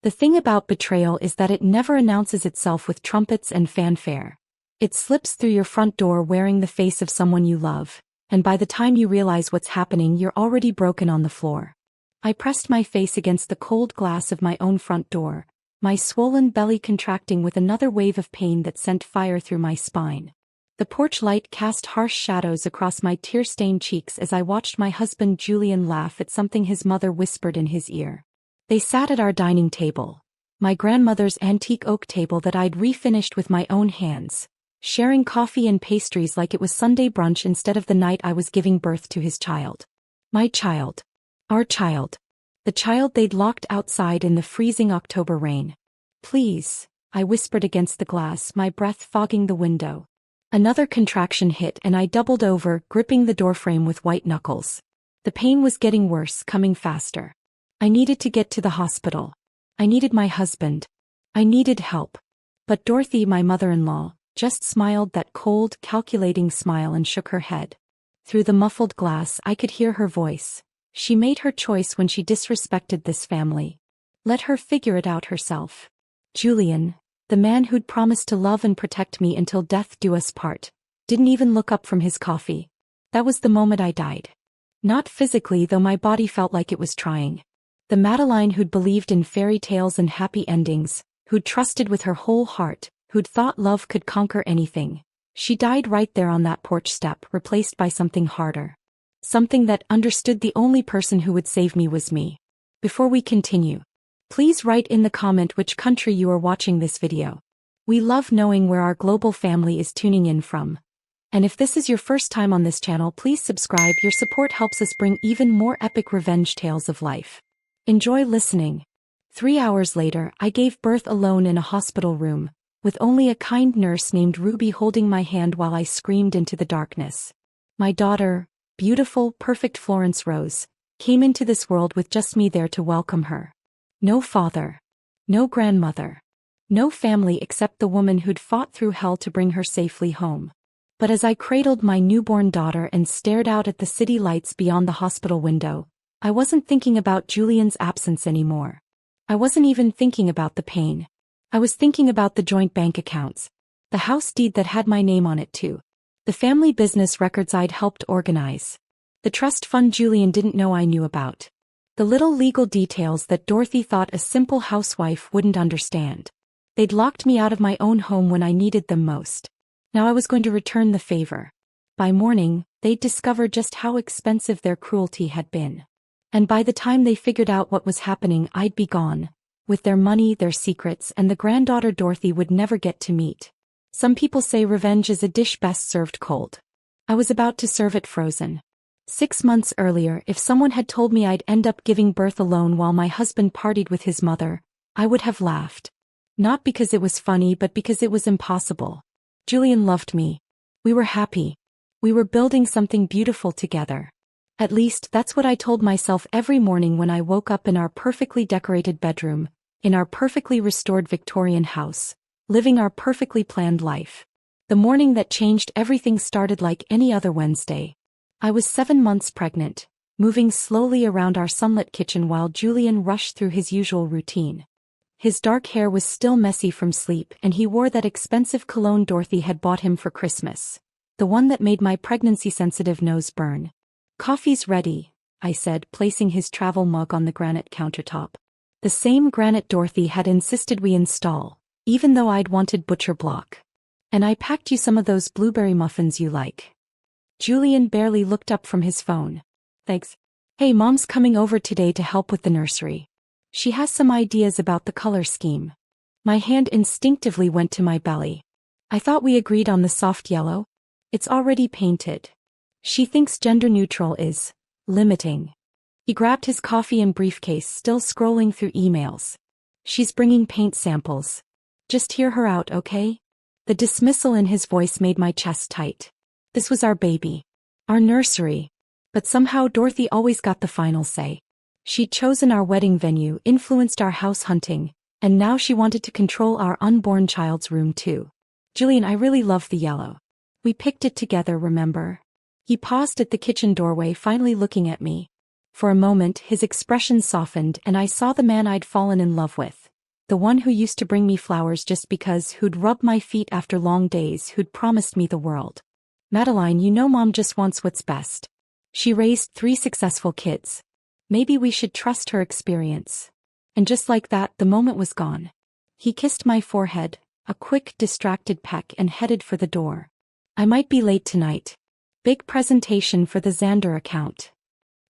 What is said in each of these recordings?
The thing about betrayal is that it never announces itself with trumpets and fanfare. It slips through your front door wearing the face of someone you love, and by the time you realize what's happening, you're already broken on the floor. I pressed my face against the cold glass of my own front door, my swollen belly contracting with another wave of pain that sent fire through my spine. The porch light cast harsh shadows across my tear-stained cheeks as I watched my husband Julian laugh at something his mother whispered in his ear. They sat at our dining table, my grandmother's antique oak table that I'd refinished with my own hands, sharing coffee and pastries like it was Sunday brunch instead of the night I was giving birth to his child. My child. Our child. The child they'd locked outside in the freezing October rain. "Please," I whispered against the glass, my breath fogging the window. Another contraction hit and I doubled over, gripping the doorframe with white knuckles. The pain was getting worse, coming faster. I needed to get to the hospital. I needed my husband. I needed help. But Dorothy, my mother-in-law, just smiled that cold, calculating smile and shook her head. Through the muffled glass I could hear her voice. She made her choice when she disrespected this family. Let her figure it out herself. Julian, the man who'd promised to love and protect me until death do us part, didn't even look up from his coffee. That was the moment I died. Not physically, though my body felt like it was trying. The Madeline who'd believed in fairy tales and happy endings, who'd trusted with her whole heart, who'd thought love could conquer anything. She died right there on that porch step, replaced by something harder. Something that understood the only person who would save me was me. Before we continue, please write in the comment which country you are watching this video. We love knowing where our global family is tuning in from. And if this is your first time on this channel, please subscribe. Your support helps us bring even more epic revenge tales of life. Enjoy listening. 3 hours later, I gave birth alone in a hospital room, with only a kind nurse named Ruby holding my hand while I screamed into the darkness. My daughter, beautiful, perfect Florence Rose, came into this world with just me there to welcome her. No father. No grandmother. No family except the woman who'd fought through hell to bring her safely home. But as I cradled my newborn daughter and stared out at the city lights beyond the hospital window, I wasn't thinking about Julian's absence anymore. I wasn't even thinking about the pain. I was thinking about the joint bank accounts, the house deed that had my name on it too, the family business records I'd helped organize, the trust fund Julian didn't know I knew about, the little legal details that Dorothy thought a simple housewife wouldn't understand. They'd locked me out of my own home when I needed them most. Now I was going to return the favor. By morning, they'd discovered just how expensive their cruelty had been. And by the time they figured out what was happening, I'd be gone, with their money, their secrets, and the granddaughter Dorothy would never get to meet. Some people say revenge is a dish best served cold. I was about to serve it frozen. 6 months earlier, if someone had told me I'd end up giving birth alone while my husband partied with his mother, I would have laughed. Not because it was funny, but because it was impossible. Julian loved me. We were happy. We were building something beautiful together. At least that's what I told myself every morning when I woke up in our perfectly decorated bedroom, in our perfectly restored Victorian house, living our perfectly planned life. The morning that changed everything started like any other Wednesday. I was 7 months pregnant, moving slowly around our sunlit kitchen while Julian rushed through his usual routine. His dark hair was still messy from sleep, and he wore that expensive cologne Dorothy had bought him for Christmas, the one that made my pregnancy-sensitive nose burn. "Coffee's ready," I said, placing his travel mug on the granite countertop. The same granite Dorothy had insisted we install, even though I'd wanted butcher block. "And I packed you some of those blueberry muffins you like." Julian barely looked up from his phone. "Thanks. Hey, Mom's coming over today to help with the nursery. She has some ideas about the color scheme." My hand instinctively went to my belly. "I thought we agreed on the soft yellow. It's already painted. She thinks gender neutral is limiting." He grabbed his coffee and briefcase, still scrolling through emails. "She's bringing paint samples. Just hear her out, okay?" The dismissal in his voice made my chest tight. This was our baby. Our nursery. But somehow Dorothy always got the final say. She'd chosen our wedding venue, influenced our house hunting, and now she wanted to control our unborn child's room too. "Julian, I really love the yellow. We picked it together, remember?" He paused at the kitchen doorway, finally looking at me. For a moment, his expression softened and I saw the man I'd fallen in love with. The one who used to bring me flowers just because, who'd rub my feet after long days, who'd promised me the world. Madeline, you know Mom just wants what's best. She raised 3 successful kids. Maybe we should trust her experience. And just like that, the moment was gone. He kissed my forehead, a quick, distracted peck, and headed for the door. I might be late tonight. Big presentation for the Xander account.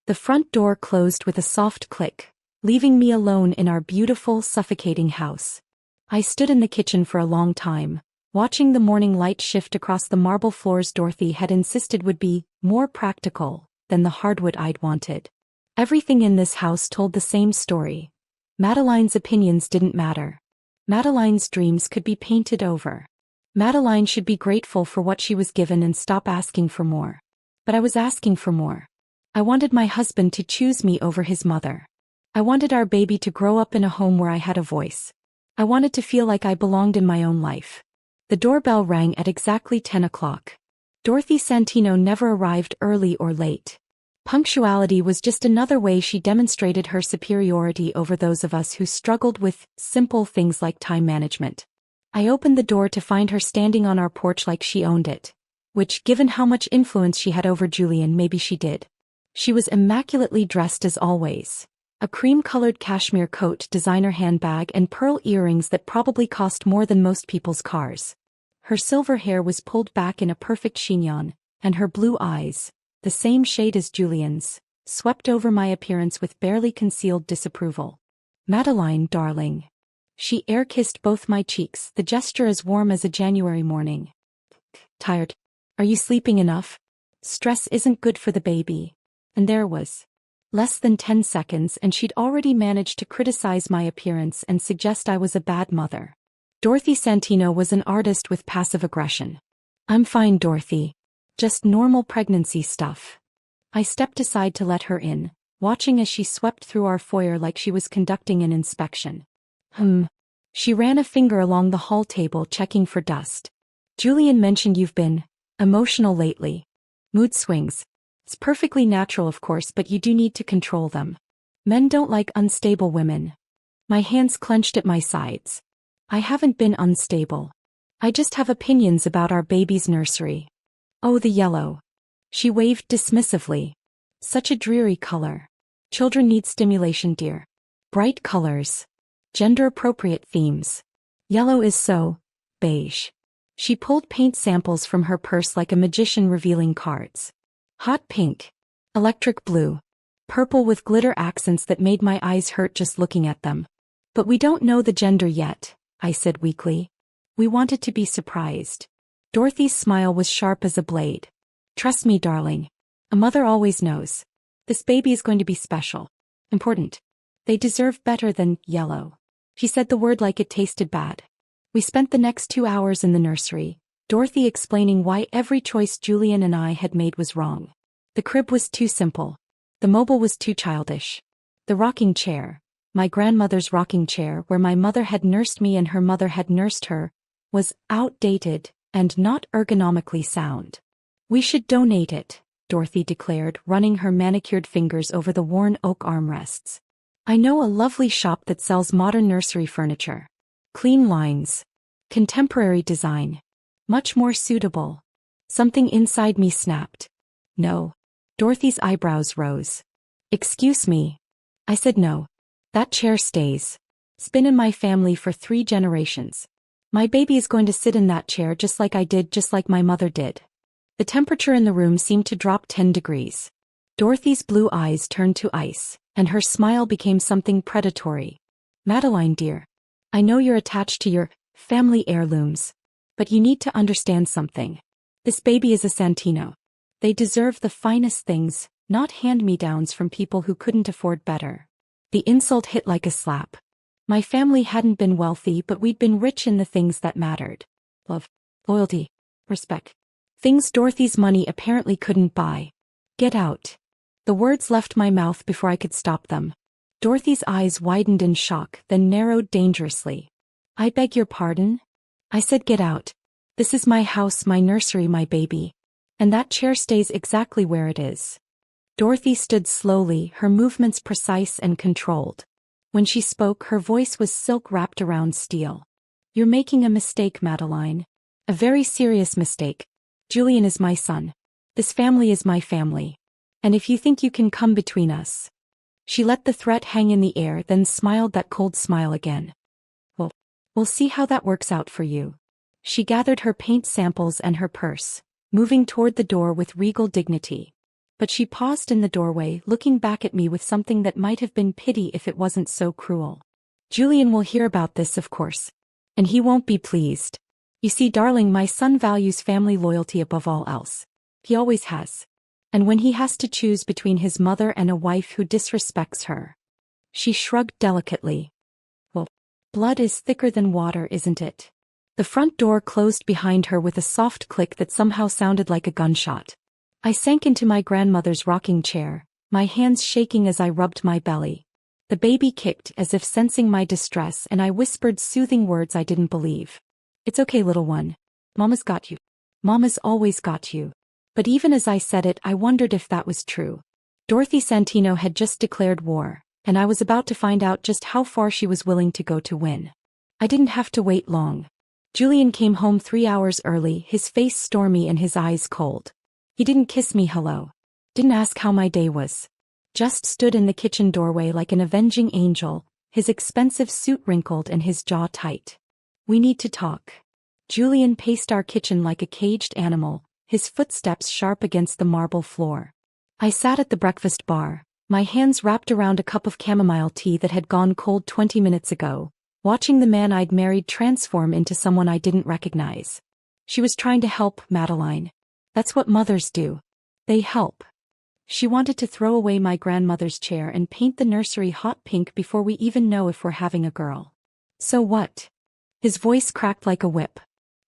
The front door closed with a soft click, leaving me alone in our beautiful, suffocating house. I stood in the kitchen for a long time, watching the morning light shift across the marble floors Dorothy had insisted would be more practical than the hardwood I'd wanted. Everything in this house told the same story. Madeline's opinions didn't matter. Madeline's dreams could be painted over. Madeline should be grateful for what she was given and stop asking for more. But I was asking for more. I wanted my husband to choose me over his mother. I wanted our baby to grow up in a home where I had a voice. I wanted to feel like I belonged in my own life. The doorbell rang at exactly 10 o'clock. Dorothy Santino never arrived early or late. Punctuality was just another way she demonstrated her superiority over those of us who struggled with simple things like time management. I opened the door to find her standing on our porch like she owned it. Which, given how much influence she had over Julian, maybe she did. She was immaculately dressed as always. A cream-colored cashmere coat, designer handbag, and pearl earrings that probably cost more than most people's cars. Her silver hair was pulled back in a perfect chignon, and her blue eyes, the same shade as Julian's, swept over my appearance with barely concealed disapproval. Madeline, darling. She air-kissed both my cheeks, the gesture as warm as a January morning. Tired? Are you sleeping enough? Stress isn't good for the baby. And there was. Less than 10 seconds and she'd already managed to criticize my appearance and suggest I was a bad mother. Dorothy Santino was an artist with passive aggression. I'm fine, Dorothy. Just normal pregnancy stuff. I stepped aside to let her in, watching as she swept through our foyer like she was conducting an inspection. She ran a finger along the hall table checking for dust. Julian mentioned you've been emotional lately. Mood swings. It's perfectly natural, of course, but you do need to control them. Men don't like unstable women. My hands clenched at my sides. I haven't been unstable. I just have opinions about our baby's nursery. Oh, the yellow. She waved dismissively. Such a dreary color. Children need stimulation, dear. Bright colors. Gender-appropriate themes. Yellow is so beige. She pulled paint samples from her purse like a magician revealing cards. Hot pink. Electric blue. Purple with glitter accents that made my eyes hurt just looking at them. But we don't know the gender yet, I said weakly. We wanted to be surprised. Dorothy's smile was sharp as a blade. Trust me, darling. A mother always knows. This baby is going to be special. Important. They deserve better than yellow. She said the word like it tasted bad. We spent the next 2 hours in the nursery, Dorothy explaining why every choice Julian and I had made was wrong. The crib was too simple. The mobile was too childish. The rocking chair, my grandmother's rocking chair where my mother had nursed me and her mother had nursed her, was outdated and not ergonomically sound. We should donate it, Dorothy declared, running her manicured fingers over the worn oak armrests. I know a lovely shop that sells modern nursery furniture. Clean lines. Contemporary design. Much more suitable. Something inside me snapped. No. Dorothy's eyebrows rose. Excuse me. I said no. That chair stays. It's been in my family for 3 generations. My baby is going to sit in that chair just like I did, just like my mother did. The temperature in the room seemed to drop 10 degrees. Dorothy's blue eyes turned to ice, and her smile became something predatory. Madeline, dear. I know you're attached to your family heirlooms. But you need to understand something. This baby is a Santino. They deserve the finest things, not hand-me-downs from people who couldn't afford better. The insult hit like a slap. My family hadn't been wealthy, but we'd been rich in the things that mattered. Love, loyalty, respect. Things Dorothy's money apparently couldn't buy. Get out. The words left my mouth before I could stop them. Dorothy's eyes widened in shock, then narrowed dangerously. I beg your pardon? I said get out. This is my house, my nursery, my baby. And that chair stays exactly where it is. Dorothy stood slowly, her movements precise and controlled. When she spoke, her voice was silk wrapped around steel. "You're making a mistake, Madeline. A very serious mistake. Julian is my son. This family is my family. And if you think you can come between us..." She let the threat hang in the air, then smiled that cold smile again. "Well, we'll see how that works out for you." She gathered her paint samples and her purse, moving toward the door with regal dignity. But she paused in the doorway, looking back at me with something that might have been pity if it wasn't so cruel. "Julian will hear about this, of course. And he won't be pleased. You see, darling, my son values family loyalty above all else. He always has. And when he has to choose between his mother and a wife who disrespects her..." She shrugged delicately. "Well, blood is thicker than water, isn't it?" The front door closed behind her with a soft click that somehow sounded like a gunshot. I sank into my grandmother's rocking chair, my hands shaking as I rubbed my belly. The baby kicked as if sensing my distress, and I whispered soothing words I didn't believe. "It's okay, little one. Mama's got you. Mama's always got you." But even as I said it, I wondered if that was true. Dorothy Santino had just declared war, and I was about to find out just how far she was willing to go to win. I didn't have to wait long. Julian came home 3 hours early, his face stormy and his eyes cold. He didn't kiss me hello. Didn't ask how my day was. Just stood in the kitchen doorway like an avenging angel, his expensive suit wrinkled and his jaw tight. "We need to talk." Julian paced our kitchen like a caged animal, his footsteps sharp against the marble floor. I sat at the breakfast bar, my hands wrapped around a cup of chamomile tea that had gone cold 20 minutes ago, watching the man I'd married transform into someone I didn't recognize. She was trying to help, Madeline. That's what mothers do. They help. She wanted to throw away my grandmother's chair and paint the nursery hot pink before we even know if we're having a girl. "So what?" His voice cracked like a whip.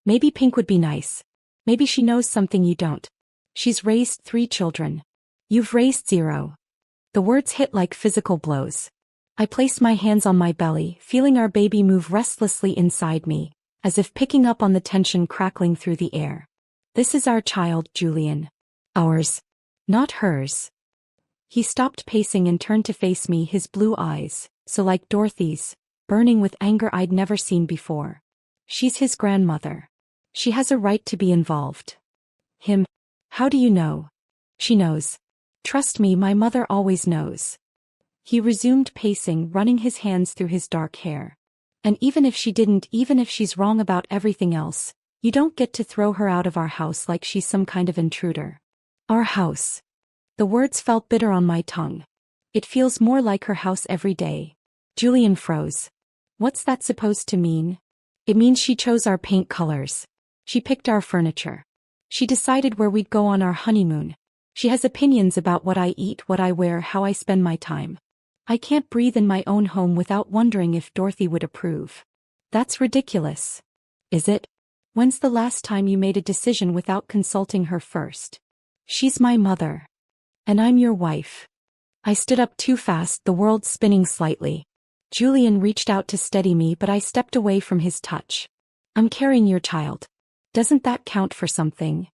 "Maybe pink would be nice. Maybe she knows something you don't. She's raised 3 children. You've raised 0. The words hit like physical blows. I placed my hands on my belly, feeling our baby move restlessly inside me, as if picking up on the tension crackling through the air. "This is our child, Julian. Ours. Not hers." He stopped pacing and turned to face me, his blue eyes, so like Dorothy's, burning with anger I'd never seen before. "She's his grandmother. She has a right to be involved." "Him? How do you know?" "She knows. Trust me, my mother always knows." He resumed pacing, running his hands through his dark hair. "And even if she didn't, even if she's wrong about everything else, you don't get to throw her out of our house like she's some kind of intruder." "Our house." The words felt bitter on my tongue. "It feels more like her house every day." Julian froze. "What's that supposed to mean?" "It means she chose our paint colors. She picked our furniture. She decided where we'd go on our honeymoon. She has opinions about what I eat, what I wear, how I spend my time. I can't breathe in my own home without wondering if Dorothy would approve." "That's ridiculous." "Is it? When's the last time you made a decision without consulting her first?" "She's my mother. And I'm your wife." I stood up too fast, the world spinning slightly. Julian reached out to steady me, but I stepped away from his touch. "I'm carrying your child. Doesn't that count for something?"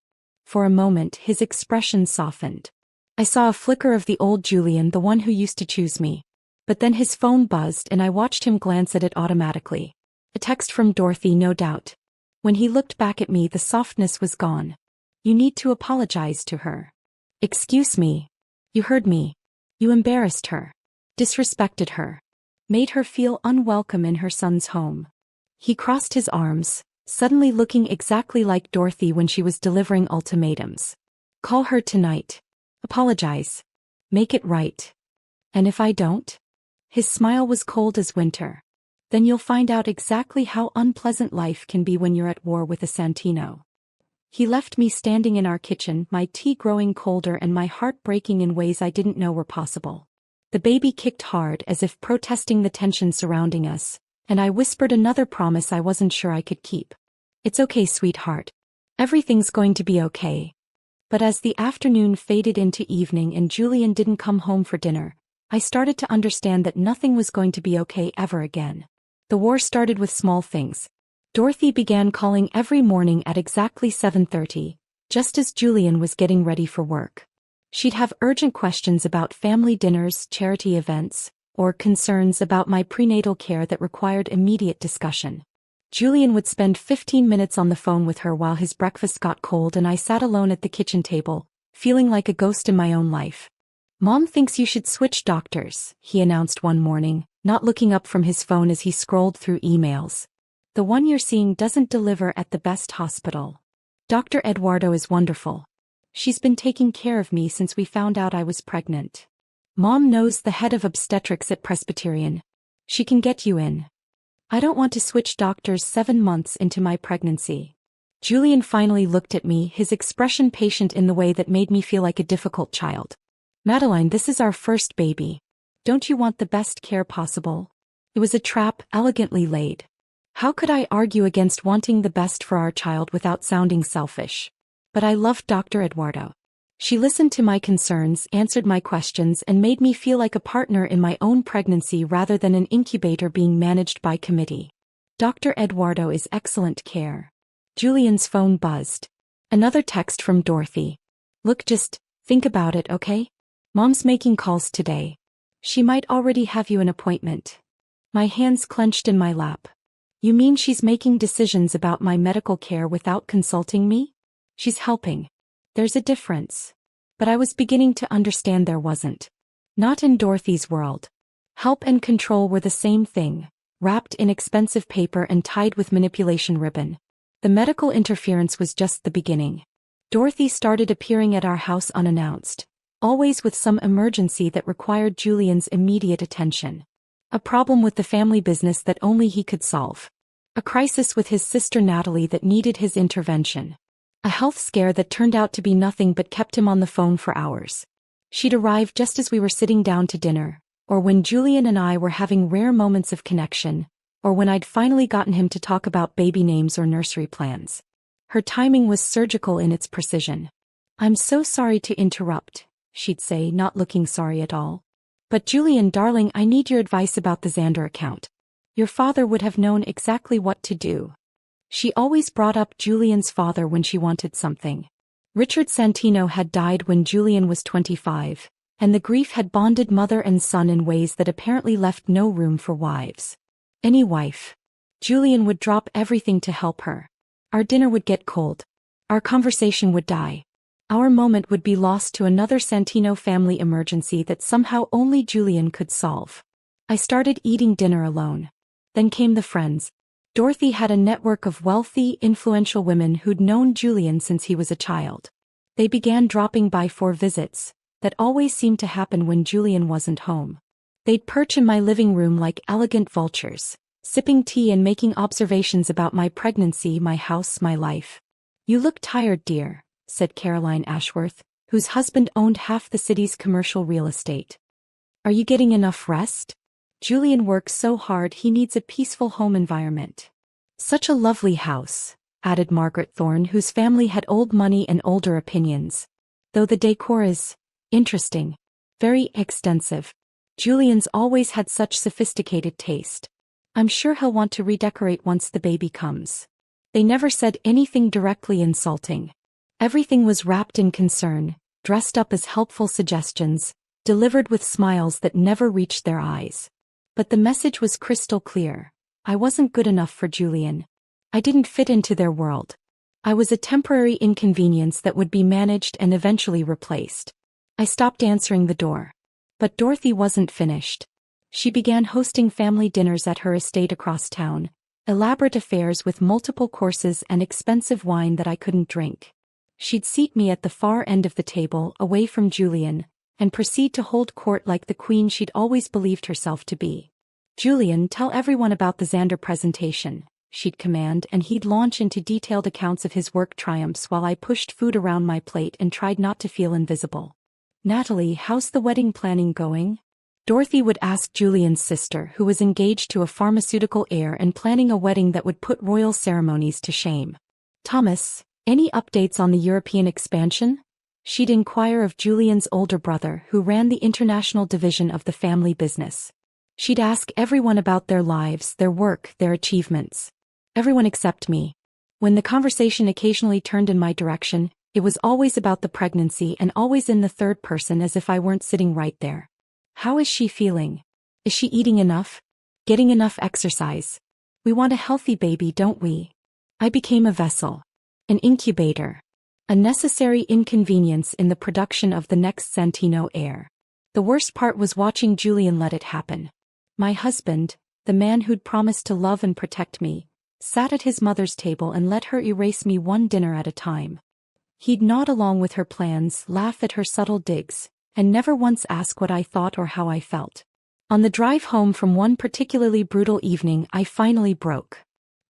For a moment, his expression softened. I saw a flicker of the old Julian, the one who used to choose me. But then his phone buzzed and I watched him glance at it automatically. A text from Dorothy, no doubt. When he looked back at me, the softness was gone. "You need to apologize to her." "Excuse me." "You heard me. You embarrassed her. Disrespected her. Made her feel unwelcome in her son's home." He crossed his arms, suddenly looking exactly like Dorothy when she was delivering ultimatums. "Call her tonight. Apologize. Make it right. And if I don't?" His smile was cold as winter. "Then you'll find out exactly how unpleasant life can be when you're at war with a Santino." He left me standing in our kitchen, my tea growing colder and my heart breaking in ways I didn't know were possible. The baby kicked hard as if protesting the tension surrounding us, and I whispered another promise I wasn't sure I could keep. "It's okay, sweetheart. Everything's going to be okay." But as the afternoon faded into evening and Julian didn't come home for dinner, I started to understand that nothing was going to be okay ever again. The war started with small things. Dorothy began calling every morning at exactly 7:30, just as Julian was getting ready for work. She'd have urgent questions about family dinners, charity events, or concerns about my prenatal care that required immediate discussion. Julian would spend 15 minutes on the phone with her while his breakfast got cold and I sat alone at the kitchen table, feeling like a ghost in my own life. "Mom thinks you should switch doctors," he announced one morning, not looking up from his phone as he scrolled through emails. "The one you're seeing doesn't deliver at the best hospital. Dr. Eduardo is wonderful. She's been taking care of me since we found out I was pregnant. Mom knows the head of obstetrics at Presbyterian. She can get you in. I don't want to switch doctors 7 months into my pregnancy." Julian finally looked at me, his expression patient in the way that made me feel like a difficult child. "Madeline, this is our first baby. Don't you want the best care possible?" It was a trap, elegantly laid. How could I argue against wanting the best for our child without sounding selfish? But I loved Dr. Eduardo. She listened to my concerns, answered my questions, and made me feel like a partner in my own pregnancy rather than an incubator being managed by committee. Dr. Eduardo is excellent care. Julian's phone buzzed. Another text from Dorothy. "Look, just think about it, okay? Mom's making calls today. She might already have you an appointment." My hands clenched in my lap. "You mean she's making decisions about my medical care without consulting me? She's helping. There's a difference." But I was beginning to understand there wasn't. Not in Dorothy's world. Help and control were the same thing, wrapped in expensive paper and tied with manipulation ribbon. The medical interference was just the beginning. Dorothy started appearing at our house unannounced, always with some emergency that required Julian's immediate attention. A problem with the family business that only he could solve. A crisis with his sister Natalie that needed his intervention. A health scare that turned out to be nothing but kept him on the phone for hours. She'd arrive just as we were sitting down to dinner, or when Julian and I were having rare moments of connection, or when I'd finally gotten him to talk about baby names or nursery plans. Her timing was surgical in its precision. "I'm so sorry to interrupt," she'd say, not looking sorry at all. "But Julian, darling, I need your advice about the Xander account. Your father would have known exactly what to do." She always brought up Julian's father when she wanted something. Richard Santino had died when Julian was 25, and the grief had bonded mother and son in ways that apparently left no room for wives. Any wife. Julian would drop everything to help her. Our dinner would get cold. Our conversation would die. Our moment would be lost to another Santino family emergency that somehow only Julian could solve. I started eating dinner alone. Then came the friends. Dorothy had a network of wealthy, influential women who'd known Julian since he was a child. They began dropping by for visits, that always seemed to happen when Julian wasn't home. They'd perch in my living room like elegant vultures, sipping tea and making observations about my pregnancy, my house, my life. "You look tired, dear," said Caroline Ashworth, whose husband owned half the city's commercial real estate. "Are you getting enough rest? Julian works so hard he needs a peaceful home environment." "Such a lovely house," added Margaret Thorne, whose family had old money and older opinions. "Though the decor is interesting. Very extensive. Julian's always had such sophisticated taste. I'm sure he'll want to redecorate once the baby comes." They never said anything directly insulting. Everything was wrapped in concern, dressed up as helpful suggestions, delivered with smiles that never reached their eyes. But the message was crystal clear. I wasn't good enough for Julian. I didn't fit into their world. I was a temporary inconvenience that would be managed and eventually replaced. I stopped answering the door. But Dorothy wasn't finished. She began hosting family dinners at her estate across town, elaborate affairs with multiple courses and expensive wine that I couldn't drink. She'd seat me at the far end of the table, away from Julian, and proceed to hold court like the queen she'd always believed herself to be. "Julian, tell everyone about the Xander presentation," she'd command, and he'd launch into detailed accounts of his work triumphs while I pushed food around my plate and tried not to feel invisible. "Natalie, how's the wedding planning going?" Dorothy would ask Julian's sister, who was engaged to a pharmaceutical heir and planning a wedding that would put royal ceremonies to shame. "Thomas, any updates on the European expansion?" She'd inquire of Julian's older brother, who ran the international division of the family business. She'd ask everyone about their lives, their work, their achievements. Everyone except me. When the conversation occasionally turned in my direction, it was always about the pregnancy and always in the third person, as if I weren't sitting right there. "How is she feeling?" Is she eating enough? Getting enough exercise? We want a healthy baby, don't we? I became a vessel. An incubator. A necessary inconvenience in the production of the next Santino heir. The worst part was watching Julian let it happen. My husband, the man who'd promised to love and protect me, sat at his mother's table and let her erase me one dinner at a time. He'd nod along with her plans, laugh at her subtle digs, and never once ask what I thought or how I felt. On the drive home from one particularly brutal evening, I finally broke.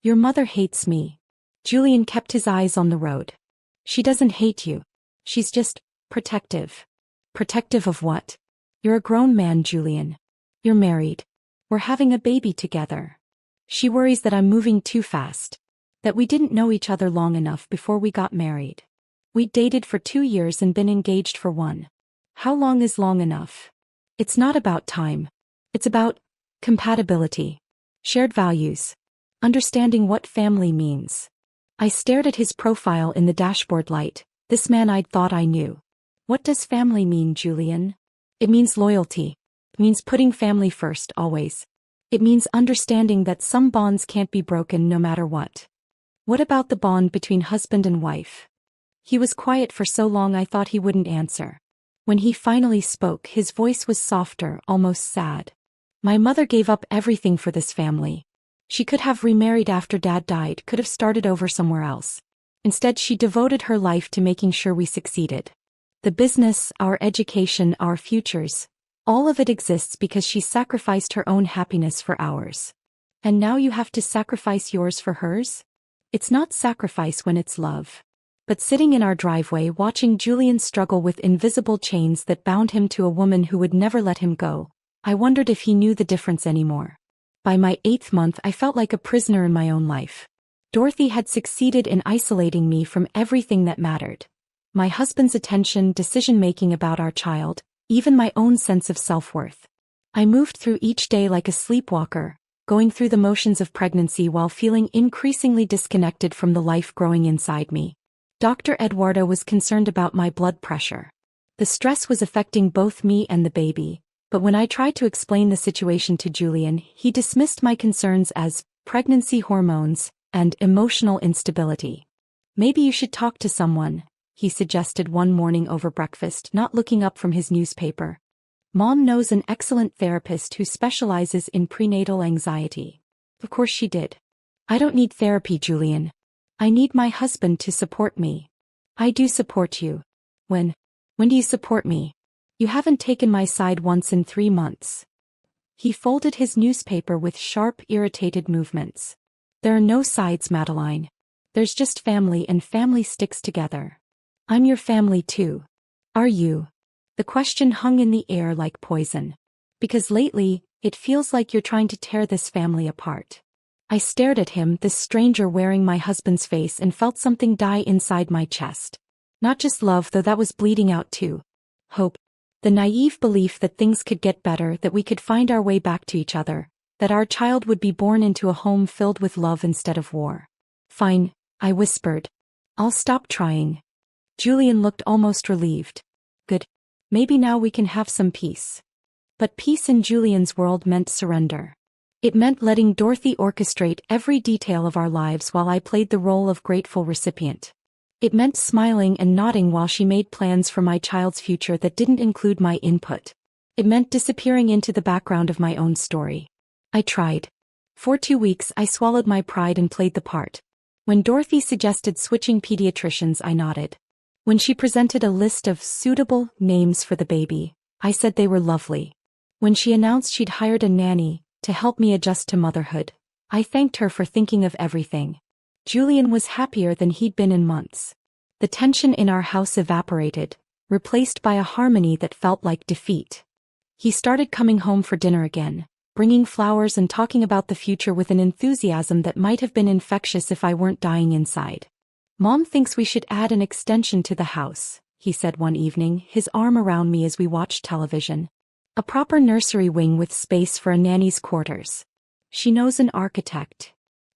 Your mother hates me. Julian kept his eyes on the road. She doesn't hate you. She's just protective. Protective of what? You're a grown man, Julian. You're married. We're having a baby together. She worries that I'm moving too fast. That we didn't know each other long enough before we got married. We'd dated for 2 years and been engaged for 1. How long is long enough? It's not about time. It's about compatibility. Shared values. Understanding what family means. I stared at his profile in the dashboard light, this man I'd thought I knew. What does family mean, Julian? It means loyalty. It means putting family first, always. It means understanding that some bonds can't be broken no matter what. What about the bond between husband and wife? He was quiet for so long I thought he wouldn't answer. When he finally spoke, his voice was softer, almost sad. My mother gave up everything for this family. She could have remarried after Dad died, could have started over somewhere else. Instead, she devoted her life to making sure we succeeded. The business, our education, our futures, all of it exists because she sacrificed her own happiness for ours. And now you have to sacrifice yours for hers? It's not sacrifice when it's love. But sitting in our driveway watching Julian struggle with invisible chains that bound him to a woman who would never let him go, I wondered if he knew the difference anymore. By my 8th month I felt like a prisoner in my own life. Dorothy had succeeded in isolating me from everything that mattered. My husband's attention, decision-making about our child, even my own sense of self-worth. I moved through each day like a sleepwalker, going through the motions of pregnancy while feeling increasingly disconnected from the life growing inside me. Dr. Eduardo was concerned about my blood pressure. The stress was affecting both me and the baby, but when I tried to explain the situation to Julian, he dismissed my concerns as pregnancy hormones and emotional instability. Maybe you should talk to someone, he suggested one morning over breakfast, not looking up from his newspaper. Mom knows an excellent therapist who specializes in prenatal anxiety. Of course she did. I don't need therapy, Julian. I need my husband to support me. I do support you. When do you support me? You haven't taken my side once in 3 months. He folded his newspaper with sharp, irritated movements. There are no sides, Madeline. There's just family, and family sticks together. I'm your family too. Are you? The question hung in the air like poison. Because lately, it feels like you're trying to tear this family apart. I stared at him, this stranger wearing my husband's face, and felt something die inside my chest. Not just love, though that was bleeding out too. Hope. The naive belief that things could get better, that we could find our way back to each other, that our child would be born into a home filled with love instead of war. Fine, I whispered. I'll stop trying. Julian looked almost relieved. Good. Maybe now we can have some peace. But peace in Julian's world meant surrender. It meant letting Dorothy orchestrate every detail of our lives while I played the role of grateful recipient. It meant smiling and nodding while she made plans for my child's future that didn't include my input. It meant disappearing into the background of my own story. I tried. For 2 weeks I swallowed my pride and played the part. When Dorothy suggested switching pediatricians, I nodded. When she presented a list of suitable names for the baby, I said they were lovely. When she announced she'd hired a nanny to help me adjust to motherhood, I thanked her for thinking of everything. Julian was happier than he'd been in months. The tension in our house evaporated, replaced by a harmony that felt like defeat. He started coming home for dinner again, bringing flowers and talking about the future with an enthusiasm that might have been infectious if I weren't dying inside. Mom thinks we should add an extension to the house, he said one evening, his arm around me as we watched television. A proper nursery wing with space for a nanny's quarters. She knows an architect.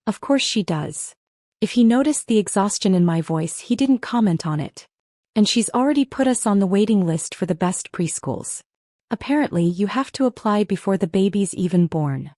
Of course she does. If he noticed the exhaustion in my voice, he didn't comment on it. And she's already put us on the waiting list for the best preschools. Apparently, you have to apply before the baby's even born.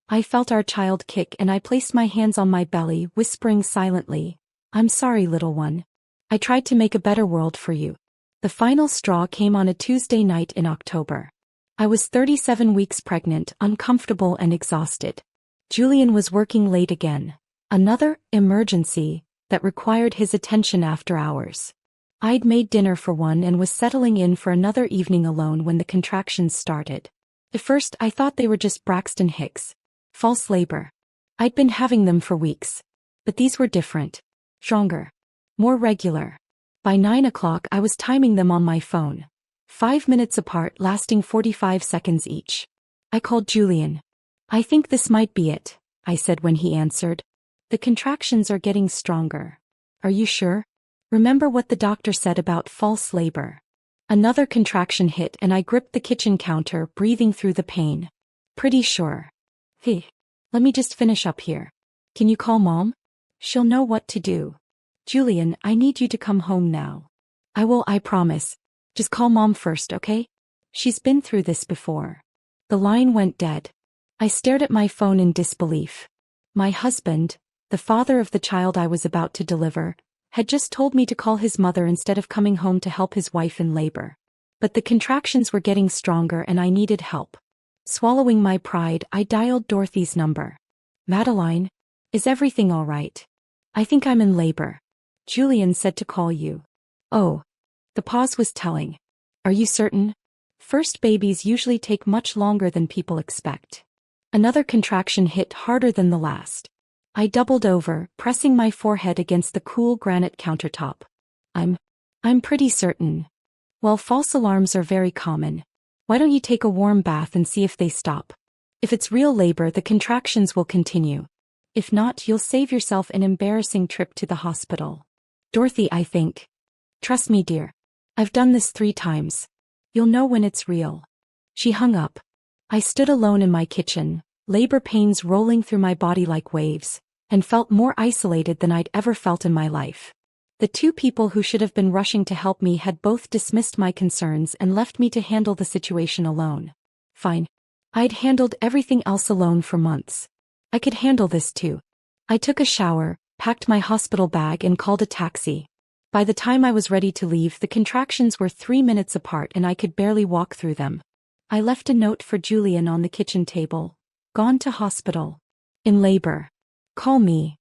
I felt our child kick and I placed my hands on my belly, whispering silently, "I'm sorry, little one. I tried to make a better world for you." The final straw came on a Tuesday night in October. I was 37 weeks pregnant, uncomfortable and exhausted. Julian was working late again. Another emergency that required his attention after hours. I'd made dinner for one and was settling in for another evening alone when the contractions started. At first, I thought they were just Braxton Hicks. False labor. I'd been having them for weeks. But these were different. Stronger. More regular. By 9 o'clock, I was timing them on my phone. 5 minutes apart, lasting 45 seconds each. I called Julian. "I think this might be it," I said when he answered. "The contractions are getting stronger." "Are you sure? Remember what the doctor said about false labor?" Another contraction hit and I gripped the kitchen counter, breathing through the pain. "Pretty sure." "Hey, let me just finish up here. Can you call Mom? She'll know what to do." "Julian, I need you to come home now." "I will, I promise. Just call Mom first, okay? She's been through this before." The line went dead. I stared at my phone in disbelief. My husband, the father of the child I was about to deliver, had just told me to call his mother instead of coming home to help his wife in labor. But the contractions were getting stronger and I needed help. Swallowing my pride, I dialed Dorothy's number. "Madeline, is everything all right? I think I'm in labor. Julian said to call you." "Oh." The pause was telling. "Are you certain? First babies usually take much longer than people expect." Another contraction hit harder than the last. I doubled over, pressing my forehead against the cool granite countertop. I'm pretty certain." "Well, false alarms are very common. Why don't you take a warm bath and see if they stop? If it's real labor, the contractions will continue. If not, you'll save yourself an embarrassing trip to the hospital." "Dorothy, I think. Trust me, dear. I've done this 3 times. You'll know when it's real." She hung up. I stood alone in my kitchen, labor pains rolling through my body like waves, and felt more isolated than I'd ever felt in my life. The 2 people who should have been rushing to help me had both dismissed my concerns and left me to handle the situation alone. Fine. I'd handled everything else alone for months. I could handle this too. I took a shower, packed my hospital bag and called a taxi. By the time I was ready to leave, the contractions were 3 minutes apart and I could barely walk through them. I left a note for Julian on the kitchen table. "Gone to hospital. In labor. Call me."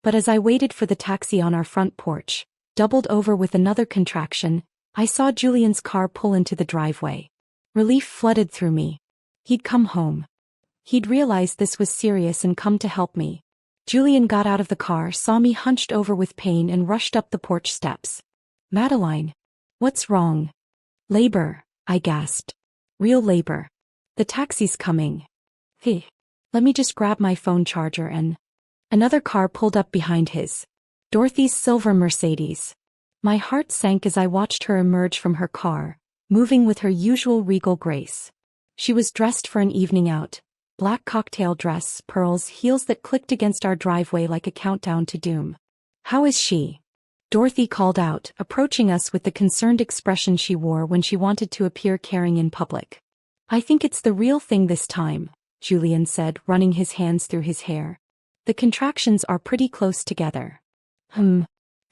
But as I waited for the taxi on our front porch, doubled over with another contraction, I saw Julian's car pull into the driveway. Relief flooded through me. He'd come home. He'd realized this was serious and come to help me. Julian got out of the car, saw me hunched over with pain and rushed up the porch steps. "Madeline, what's wrong?" "Labor," I gasped. "Real labor. The taxi's coming." "Hey, let me just grab my phone charger and..." Another car pulled up behind his. Dorothy's silver Mercedes. My heart sank as I watched her emerge from her car, moving with her usual regal grace. She was dressed for an evening out. Black cocktail dress, pearls, heels that clicked against our driveway like a countdown to doom. "How is she?" Dorothy called out, approaching us with the concerned expression she wore when she wanted to appear caring in public. "I think it's the real thing this time," Julian said, running his hands through his hair. "The contractions are pretty close together."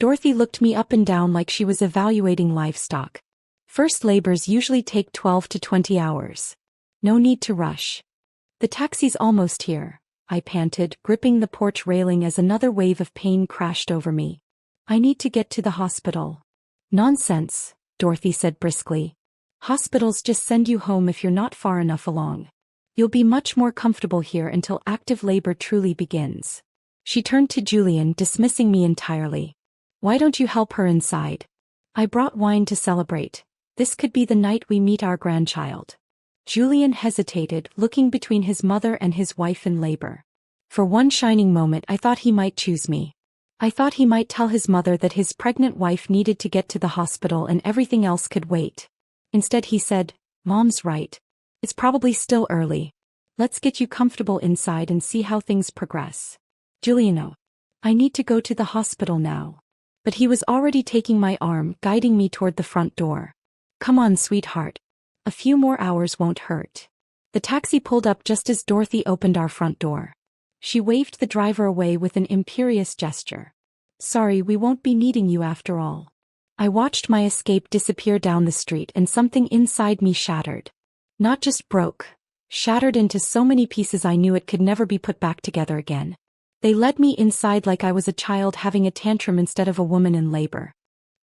Dorothy looked me up and down like she was evaluating livestock. "First labors usually take 12 to 20 hours. No need to rush." "The taxi's almost here," I panted, gripping the porch railing as another wave of pain crashed over me. "I need to get to the hospital." "Nonsense," Dorothy said briskly. "Hospitals just send you home if you're not far enough along. You'll be much more comfortable here until active labor truly begins." She turned to Julian, dismissing me entirely. "Why don't you help her inside? I brought wine to celebrate. This could be the night we meet our grandchild." Julian hesitated, looking between his mother and his wife in labor. For one shining moment I thought he might choose me. I thought he might tell his mother that his pregnant wife needed to get to the hospital and everything else could wait. Instead he said, "Mom's right. It's probably still early. Let's get you comfortable inside and see how things progress." "Juliano, I need to go to the hospital now." But he was already taking my arm, guiding me toward the front door. "Come on, sweetheart. A few more hours won't hurt. The taxi pulled up just as Dorothy opened our front door. She waved the driver away with an imperious gesture. Sorry, we won't be needing you after all. I watched my escape disappear down the street and something inside me shattered. Not just broke, shattered into so many pieces I knew it could never be put back together again. They led me inside like I was a child having a tantrum instead of a woman in labor.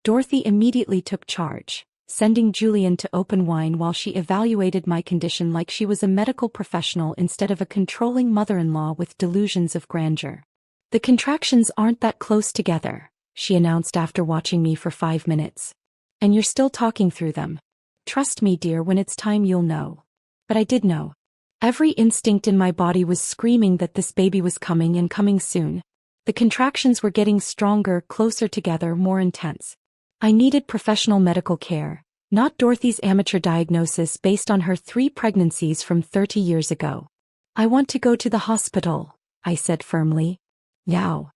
Dorothy immediately took charge, sending Julian to open wine while she evaluated my condition like she was a medical professional instead of a controlling mother-in-law with delusions of grandeur. The contractions aren't that close together, she announced after watching me for 5 minutes. And you're still talking through them. Trust me, dear, when it's time you'll know. But I did know. Every instinct in my body was screaming that this baby was coming and coming soon. The contractions were getting stronger, closer together, more intense. I needed professional medical care, not Dorothy's amateur diagnosis based on her 3 pregnancies from 30 years ago. I want to go to the hospital, I said firmly. Yow.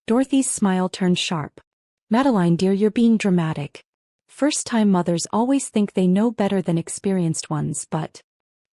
Dorothy's smile turned sharp. Madeline, dear, you're being dramatic. First-time mothers always think they know better than experienced ones, but...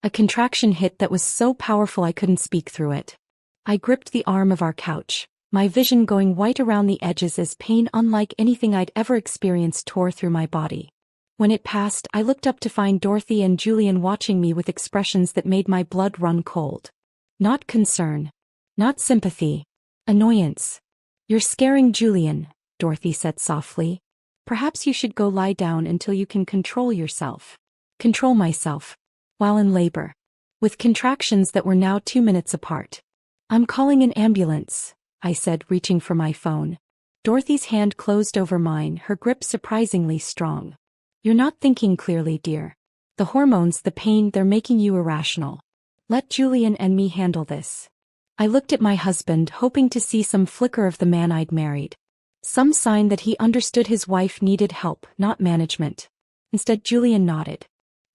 A contraction hit that was so powerful I couldn't speak through it. I gripped the arm of our couch, my vision going white around the edges as pain unlike anything I'd ever experienced tore through my body. When it passed, I looked up to find Dorothy and Julian watching me with expressions that made my blood run cold. Not concern. Not sympathy. Annoyance. You're scaring Julian, Dorothy said softly. Perhaps you should go lie down until you can control yourself. Control myself. While in labor. With contractions that were now 2 minutes apart. I'm calling an ambulance, I said, reaching for my phone. Dorothy's hand closed over mine, her grip surprisingly strong. You're not thinking clearly, dear. The hormones, the pain, they're making you irrational. Let Julian and me handle this. I looked at my husband, hoping to see some flicker of the man I'd married. Some sign that he understood his wife needed help, not management. Instead, Julian nodded.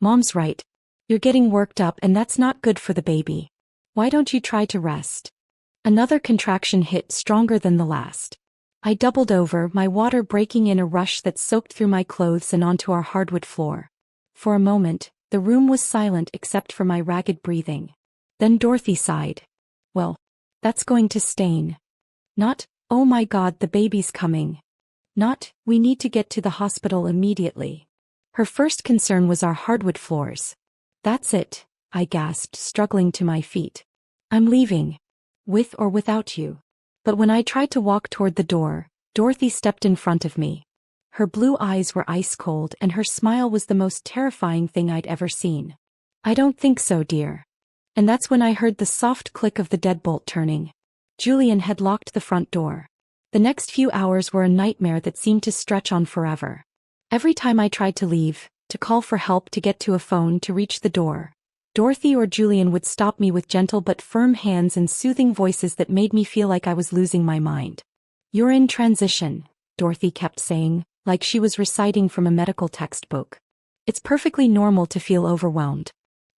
Mom's right. You're getting worked up and that's not good for the baby. Why don't you try to rest? Another contraction hit, stronger than the last. I doubled over, my water breaking in a rush that soaked through my clothes and onto our hardwood floor. For a moment, the room was silent except for my ragged breathing. Then Dorothy sighed. Well, that's going to stain. Not, oh my God, the baby's coming. Not, we need to get to the hospital immediately. Her first concern was our hardwood floors. That's it, I gasped, struggling to my feet. I'm leaving. With or without you. But when I tried to walk toward the door, Dorothy stepped in front of me. Her blue eyes were ice cold and her smile was the most terrifying thing I'd ever seen. I don't think so, dear. And that's when I heard the soft click of the deadbolt turning. Julian had locked the front door. The next few hours were a nightmare that seemed to stretch on forever. Every time I tried to leave, to call for help, to get to a phone, to reach the door, Dorothy or Julian would stop me with gentle but firm hands and soothing voices that made me feel like I was losing my mind. You're in transition, Dorothy kept saying, like she was reciting from a medical textbook. It's perfectly normal to feel overwhelmed.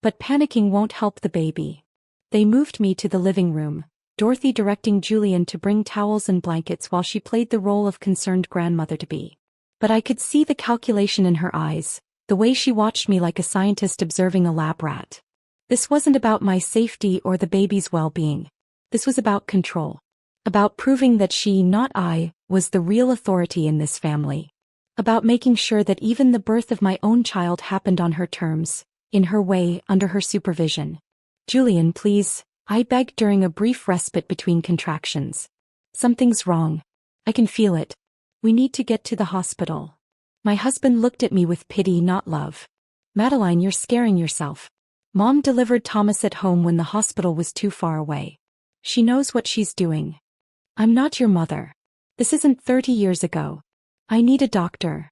But panicking won't help the baby. They moved me to the living room, Dorothy directing Julian to bring towels and blankets while she played the role of concerned grandmother-to-be. But I could see the calculation in her eyes, the way she watched me like a scientist observing a lab rat. This wasn't about my safety or the baby's well-being. This was about control. About proving that she, not I, was the real authority in this family. About making sure that even the birth of my own child happened on her terms, in her way, under her supervision. Julian, please, I begged during a brief respite between contractions. Something's wrong. I can feel it. We need to get to the hospital. My husband looked at me with pity, not love. Madeline, you're scaring yourself. Mom delivered Thomas at home when the hospital was too far away. She knows what she's doing. I'm not your mother. This isn't 30 years ago. I need a doctor.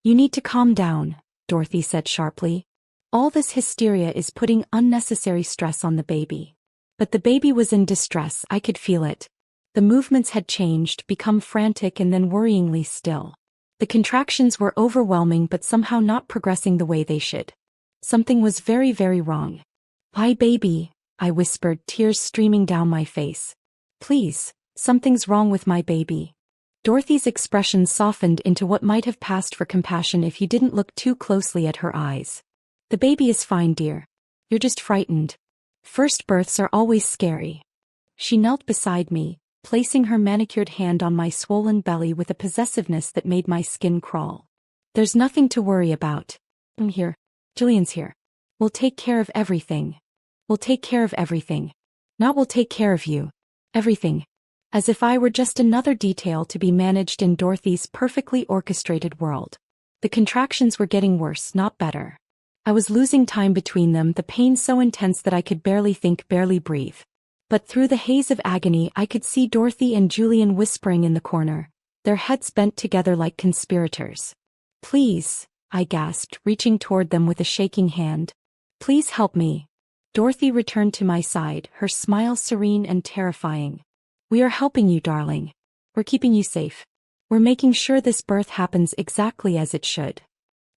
You need to calm down, Dorothy said sharply. All this hysteria is putting unnecessary stress on the baby. But the baby was in distress, I could feel it. The movements had changed, become frantic and then worryingly still. The contractions were overwhelming but somehow not progressing the way they should. Something was very, very wrong. Why, baby? I whispered, tears streaming down my face. Please, something's wrong with my baby. Dorothy's expression softened into what might have passed for compassion if you didn't look too closely at her eyes. The baby is fine, dear. You're just frightened. First births are always scary. She knelt beside me, placing her manicured hand on my swollen belly with a possessiveness that made my skin crawl. There's nothing to worry about. I'm here. Julian's here. We'll take care of everything. We'll take care of everything. Not we'll take care of you. Everything. As if I were just another detail to be managed in Dorothy's perfectly orchestrated world. The contractions were getting worse, not better. I was losing time between them, the pain so intense that I could barely think, barely breathe. But through the haze of agony I could see Dorothy and Julian whispering in the corner, their heads bent together like conspirators. Please, I gasped, reaching toward them with a shaking hand. Please help me. Dorothy returned to my side, her smile serene and terrifying. We are helping you, darling. We're keeping you safe. We're making sure this birth happens exactly as it should.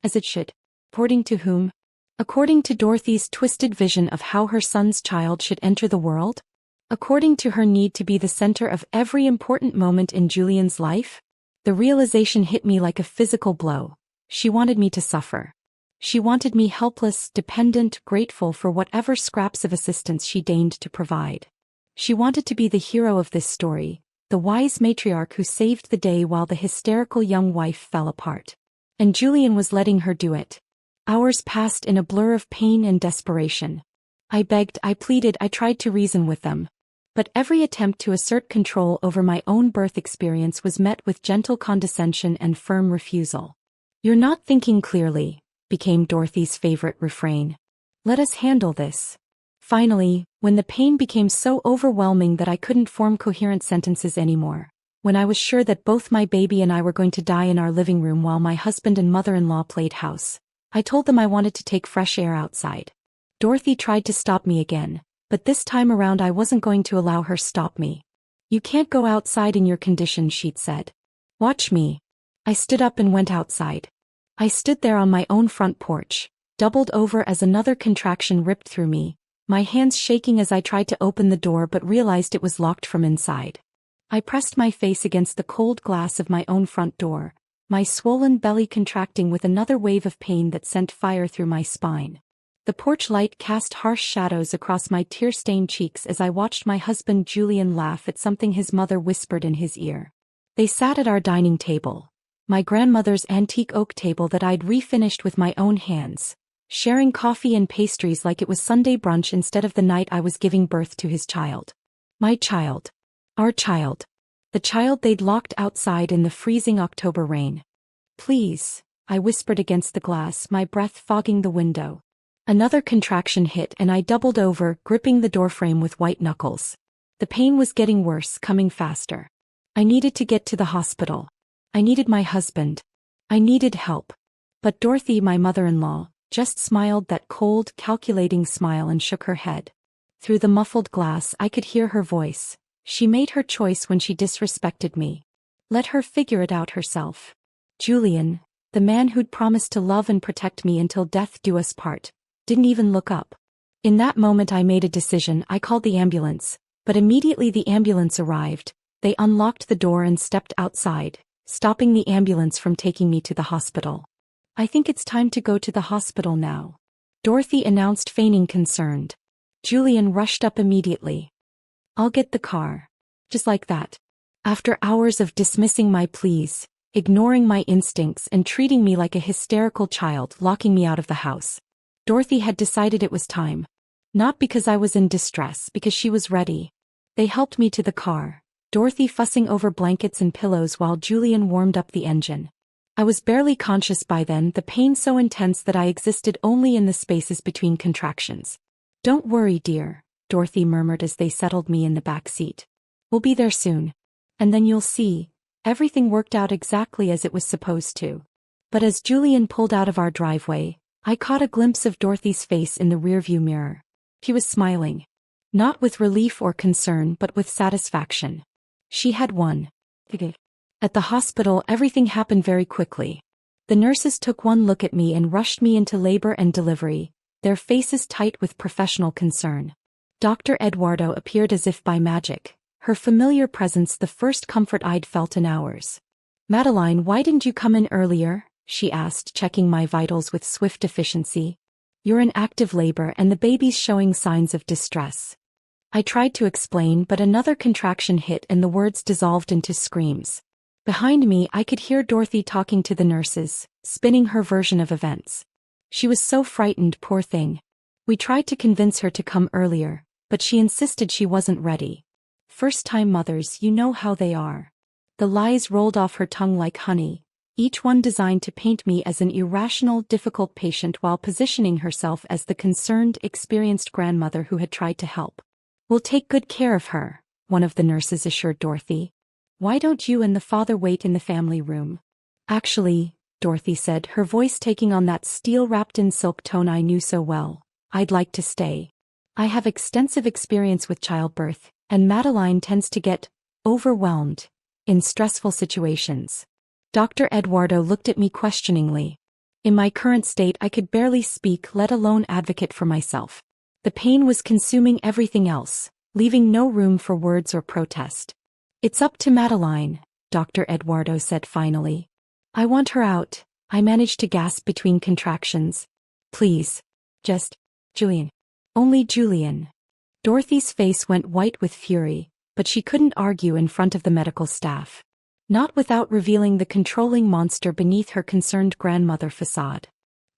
As it should. According to whom? According to Dorothy's twisted vision of how her son's child should enter the world? According to her need to be the center of every important moment in Julian's life? The realization hit me like a physical blow. She wanted me to suffer. She wanted me helpless, dependent, grateful for whatever scraps of assistance she deigned to provide. She wanted to be the hero of this story, the wise matriarch who saved the day while the hysterical young wife fell apart. And Julian was letting her do it. Hours passed in a blur of pain and desperation. I begged, I pleaded, I tried to reason with them. But every attempt to assert control over my own birth experience was met with gentle condescension and firm refusal. You're not thinking clearly, became Dorothy's favorite refrain. Let us handle this. Finally, when the pain became so overwhelming that I couldn't form coherent sentences anymore, when I was sure that both my baby and I were going to die in our living room while my husband and mother-in-law played house, I told them I wanted to take fresh air outside. Dorothy tried to stop me again, but this time around I wasn't going to allow her stop me. You can't go outside in your condition, she'd said. Watch me. I stood up and went outside. I stood there on my own front porch, doubled over as another contraction ripped through me, my hands shaking as I tried to open the door but realized it was locked from inside. I pressed my face against the cold glass of my own front door, my swollen belly contracting with another wave of pain that sent fire through my spine. The porch light cast harsh shadows across my tear-stained cheeks as I watched my husband Julian laugh at something his mother whispered in his ear. They sat at our dining table, my grandmother's antique oak table that I'd refinished with my own hands, sharing coffee and pastries like it was Sunday brunch instead of the night I was giving birth to his child. My child. Our child. The child they'd locked outside in the freezing October rain. Please, I whispered against the glass, my breath fogging the window. Another contraction hit and I doubled over, gripping the doorframe with white knuckles. The pain was getting worse, coming faster. I needed to get to the hospital. I needed my husband. I needed help. But Dorothy, my mother-in-law, just smiled that cold, calculating smile and shook her head. Through the muffled glass I could hear her voice. She made her choice when she disrespected me. Let her figure it out herself. Julian, the man who'd promised to love and protect me until death do us part, didn't even look up. In that moment I made a decision. I called the ambulance, but immediately the ambulance arrived, they unlocked the door and stepped outside, stopping the ambulance from taking me to the hospital. I think it's time to go to the hospital now, Dorothy announced, feigning concerned. Julian rushed up immediately. I'll get the car. Just like that. After hours of dismissing my pleas, ignoring my instincts and treating me like a hysterical child, locking me out of the house, Dorothy had decided it was time. Not because I was in distress, because she was ready. They helped me to the car, Dorothy fussing over blankets and pillows while Julian warmed up the engine. I was barely conscious by then, the pain so intense that I existed only in the spaces between contractions. Don't worry, dear, Dorothy murmured as they settled me in the back seat. We'll be there soon. And then you'll see, everything worked out exactly as it was supposed to. But as Julian pulled out of our driveway, I caught a glimpse of Dorothy's face in the rearview mirror. She was smiling. Not with relief or concern but with satisfaction. She had won. At the hospital everything happened very quickly. The nurses took one look at me and rushed me into labor and delivery, their faces tight with professional concern. Dr. Eduardo appeared as if by magic, her familiar presence the first comfort I'd felt in hours. Madeline, why didn't you come in earlier? She asked, checking my vitals with swift efficiency. You're in active labor and the baby's showing signs of distress. I tried to explain, but another contraction hit and the words dissolved into screams. Behind me, I could hear Dorothy talking to the nurses, spinning her version of events. She was so frightened, poor thing. We tried to convince her to come earlier, but she insisted she wasn't ready. First-time mothers, you know how they are. The lies rolled off her tongue like honey, each one designed to paint me as an irrational, difficult patient while positioning herself as the concerned, experienced grandmother who had tried to help. "We'll take good care of her," one of the nurses assured Dorothy. "Why don't you and the father wait in the family room?" "Actually," Dorothy said, her voice taking on that steel-wrapped-in-silk tone I knew so well, "I'd like to stay. I have extensive experience with childbirth, and Madeline tends to get overwhelmed in stressful situations." Dr. Eduardo looked at me questioningly. In my current state, I could barely speak, let alone advocate for myself. The pain was consuming everything else, leaving no room for words or protest. "It's up to Madeline," Dr. Eduardo said finally. "I want her out," I managed to gasp between contractions. "Please. Just Julian. Only Julian." Dorothy's face went white with fury, but she couldn't argue in front of the medical staff. Not without revealing the controlling monster beneath her concerned grandmother facade.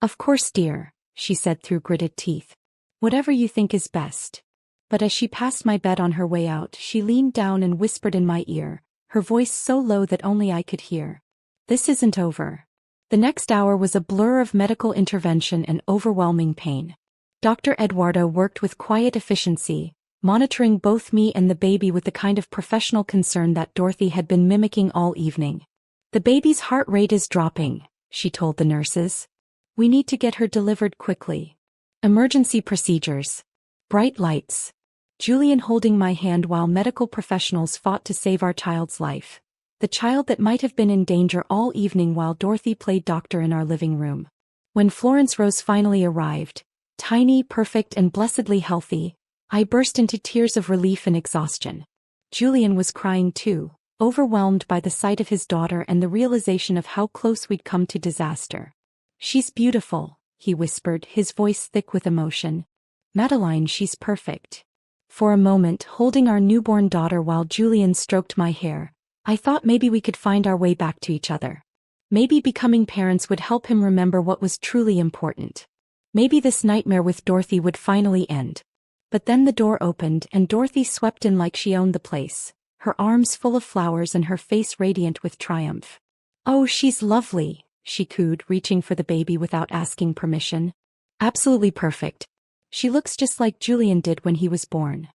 "Of course, dear," she said through gritted teeth. "Whatever you think is best." But as she passed my bed on her way out, she leaned down and whispered in my ear, her voice so low that only I could hear. "This isn't over." The next hour was a blur of medical intervention and overwhelming pain. Dr. Eduardo worked with quiet efficiency, monitoring both me and the baby with the kind of professional concern that Dorothy had been mimicking all evening. "The baby's heart rate is dropping," she told the nurses. "We need to get her delivered quickly. Emergency procedures." Bright lights. Julian holding my hand while medical professionals fought to save our child's life. The child that might have been in danger all evening while Dorothy played doctor in our living room. When Florence Rose finally arrived, tiny, perfect, and blessedly healthy, I burst into tears of relief and exhaustion. Julian was crying too, overwhelmed by the sight of his daughter and the realization of how close we'd come to disaster. "She's beautiful," he whispered, his voice thick with emotion. "Madeline, she's perfect." For a moment, holding our newborn daughter while Julian stroked my hair, I thought maybe we could find our way back to each other. Maybe becoming parents would help him remember what was truly important. Maybe this nightmare with Dorothy would finally end. But then the door opened and Dorothy swept in like she owned the place, her arms full of flowers and her face radiant with triumph. "Oh, she's lovely," she cooed, reaching for the baby without asking permission. "Absolutely perfect. She looks just like Julian did when he was born."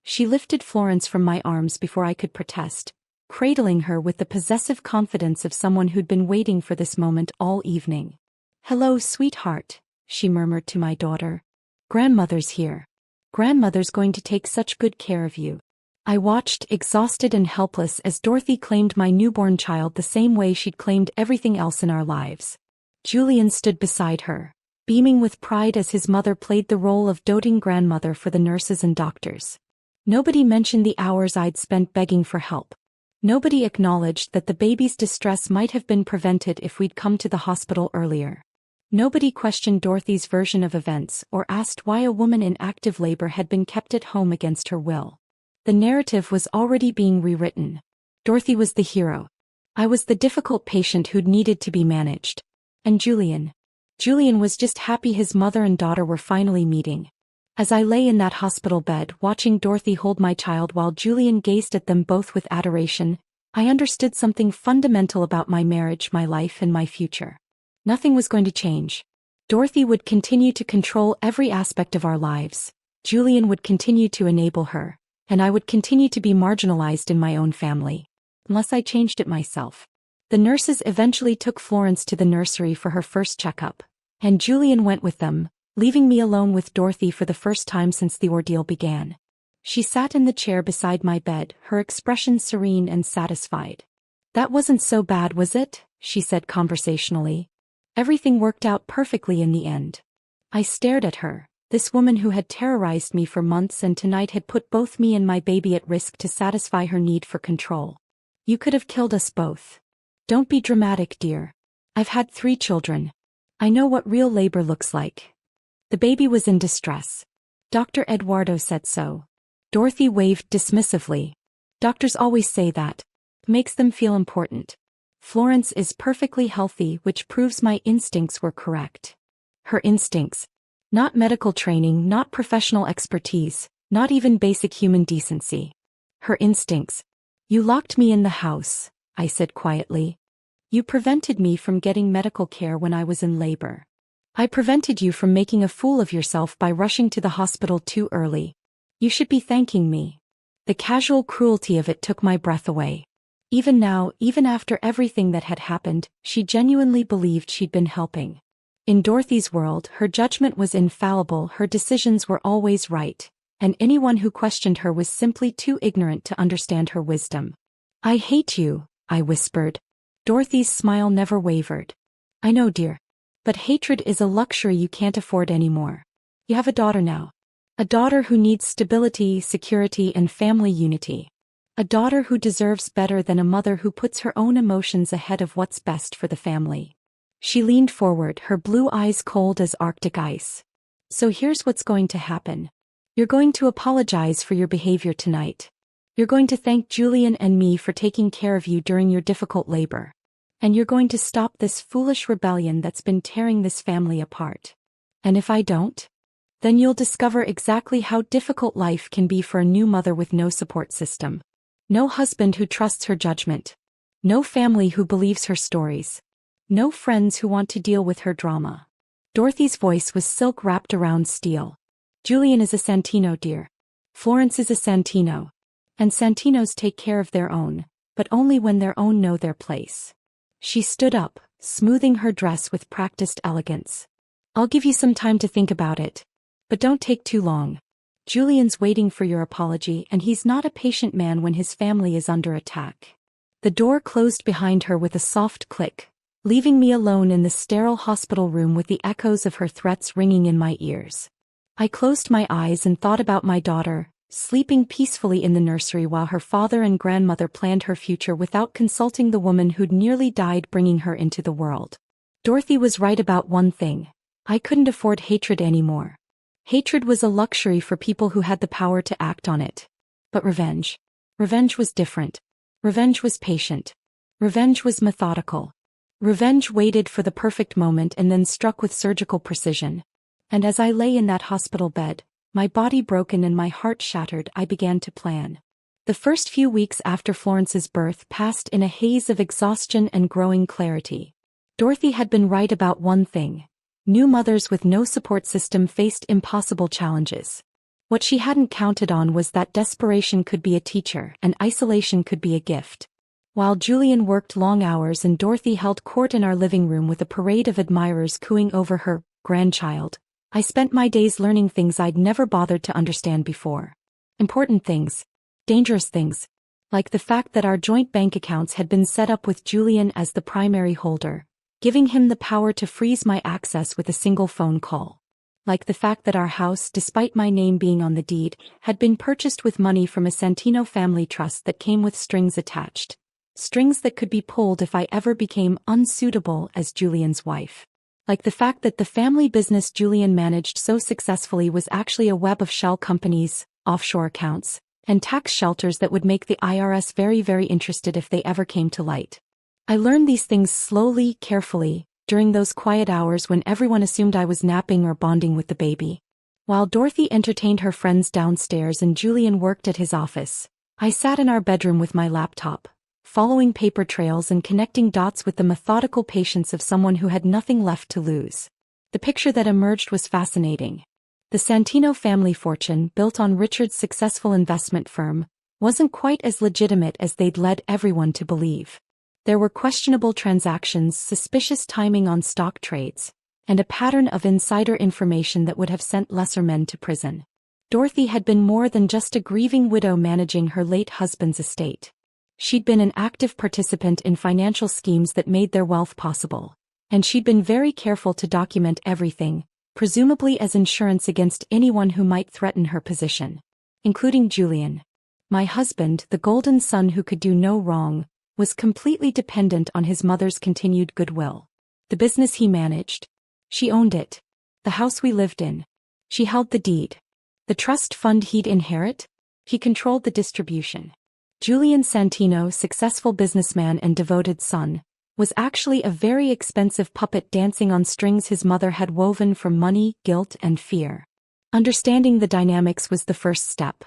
She lifted Florence from my arms before I could protest, cradling her with the possessive confidence of someone who'd been waiting for this moment all evening. "Hello, sweetheart," she murmured to my daughter. "Grandmother's here. Grandmother's going to take such good care of you." I watched, exhausted and helpless, as Dorothy claimed my newborn child the same way she'd claimed everything else in our lives. Julian stood beside her, beaming with pride as his mother played the role of doting grandmother for the nurses and doctors. Nobody mentioned the hours I'd spent begging for help. Nobody acknowledged that the baby's distress might have been prevented if we'd come to the hospital earlier. Nobody questioned Dorothy's version of events or asked why a woman in active labor had been kept at home against her will. The narrative was already being rewritten. Dorothy was the hero. I was the difficult patient who'd needed to be managed. And Julian was just happy his mother and daughter were finally meeting. As I lay in that hospital bed watching Dorothy hold my child while Julian gazed at them both with adoration, I understood something fundamental about my marriage, my life, and my future. Nothing was going to change. Dorothy would continue to control every aspect of our lives. Julian would continue to enable her, and I would continue to be marginalized in my own family. Unless I changed it myself. The nurses eventually took Florence to the nursery for her first checkup, and Julian went with them, leaving me alone with Dorothy for the first time since the ordeal began. She sat in the chair beside my bed, her expression serene and satisfied. "That wasn't so bad, was it?" she said conversationally. "Everything worked out perfectly in the end." I stared at her, this woman who had terrorized me for months and tonight had put both me and my baby at risk to satisfy her need for control. "You could have killed us both." "Don't be dramatic, dear. I've had 3 children. I know what real labor looks like." The baby was in distress. Dr. Eduardo said so. Dorothy waved dismissively. Doctors always say that. Makes them feel important. Florence is perfectly healthy, which proves my instincts were correct. Her instincts. Not medical training, not professional expertise, not even basic human decency. Her instincts. You locked me in the house, I said quietly. You prevented me from getting medical care when I was in labor. I prevented you from making a fool of yourself by rushing to the hospital too early. You should be thanking me. The casual cruelty of it took my breath away. Even now, even after everything that had happened, she genuinely believed she'd been helping. In Dorothy's world, her judgment was infallible, her decisions were always right, and anyone who questioned her was simply too ignorant to understand her wisdom. I hate you, I whispered. Dorothy's smile never wavered. I know, dear. But hatred is a luxury you can't afford anymore. You have a daughter now. A daughter who needs stability, security, and family unity. A daughter who deserves better than a mother who puts her own emotions ahead of what's best for the family. She leaned forward, her blue eyes cold as Arctic ice. So here's what's going to happen. You're going to apologize for your behavior tonight. You're going to thank Julian and me for taking care of you during your difficult labor. And you're going to stop this foolish rebellion that's been tearing this family apart. And if I don't? Then you'll discover exactly how difficult life can be for a new mother with no support system. No husband who trusts her judgment. No family who believes her stories. No friends who want to deal with her drama. Dorothy's voice was silk wrapped around steel. Julian is a Santino, dear. Florence is a Santino. And Santinos take care of their own, but only when their own know their place. She stood up, smoothing her dress with practiced elegance. I'll give you some time to think about it. But don't take too long. Julian's waiting for your apology, and he's not a patient man when his family is under attack. The door closed behind her with a soft click, leaving me alone in the sterile hospital room with the echoes of her threats ringing in my ears. I closed my eyes and thought about my daughter, sleeping peacefully in the nursery while her father and grandmother planned her future without consulting the woman who'd nearly died bringing her into the world. Dorothy was right about one thing. I couldn't afford hatred anymore. Hatred was a luxury for people who had the power to act on it. But revenge. Revenge was different. Revenge was patient. Revenge was methodical. Revenge waited for the perfect moment and then struck with surgical precision. And as I lay in that hospital bed, my body broken and my heart shattered, I began to plan. The first few weeks after Florence's birth passed in a haze of exhaustion and growing clarity. Dorothy had been right about one thing. New mothers with no support system faced impossible challenges. What she hadn't counted on was that desperation could be a teacher and isolation could be a gift. While Julian worked long hours and Dorothy held court in our living room with a parade of admirers cooing over her grandchild, I spent my days learning things I'd never bothered to understand before. Important things. Dangerous things. Like the fact that our joint bank accounts had been set up with Julian as the primary holder, giving him the power to freeze my access with a single phone call. Like the fact that our house, despite my name being on the deed, had been purchased with money from a Santino family trust that came with strings attached. Strings that could be pulled if I ever became unsuitable as Julian's wife. Like the fact that the family business Julian managed so successfully was actually a web of shell companies, offshore accounts, and tax shelters that would make the IRS very, very interested if they ever came to light. I learned these things slowly, carefully, during those quiet hours when everyone assumed I was napping or bonding with the baby. While Dorothy entertained her friends downstairs and Julian worked at his office, I sat in our bedroom with my laptop, following paper trails and connecting dots with the methodical patience of someone who had nothing left to lose. The picture that emerged was fascinating. The Santino family fortune, built on Richard's successful investment firm, wasn't quite as legitimate as they'd led everyone to believe. There were questionable transactions, suspicious timing on stock trades, and a pattern of insider information that would have sent lesser men to prison. Dorothy had been more than just a grieving widow managing her late husband's estate. She'd been an active participant in financial schemes that made their wealth possible, and she'd been very careful to document everything, presumably as insurance against anyone who might threaten her position, including Julian. My husband, the golden son who could do no wrong, was completely dependent on his mother's continued goodwill. The business he managed. She owned it. The house we lived in. She held the deed. The trust fund he'd inherit? He controlled the distribution. Julian Santino, successful businessman and devoted son, was actually a very expensive puppet dancing on strings his mother had woven from money, guilt, and fear. Understanding the dynamics was the first step.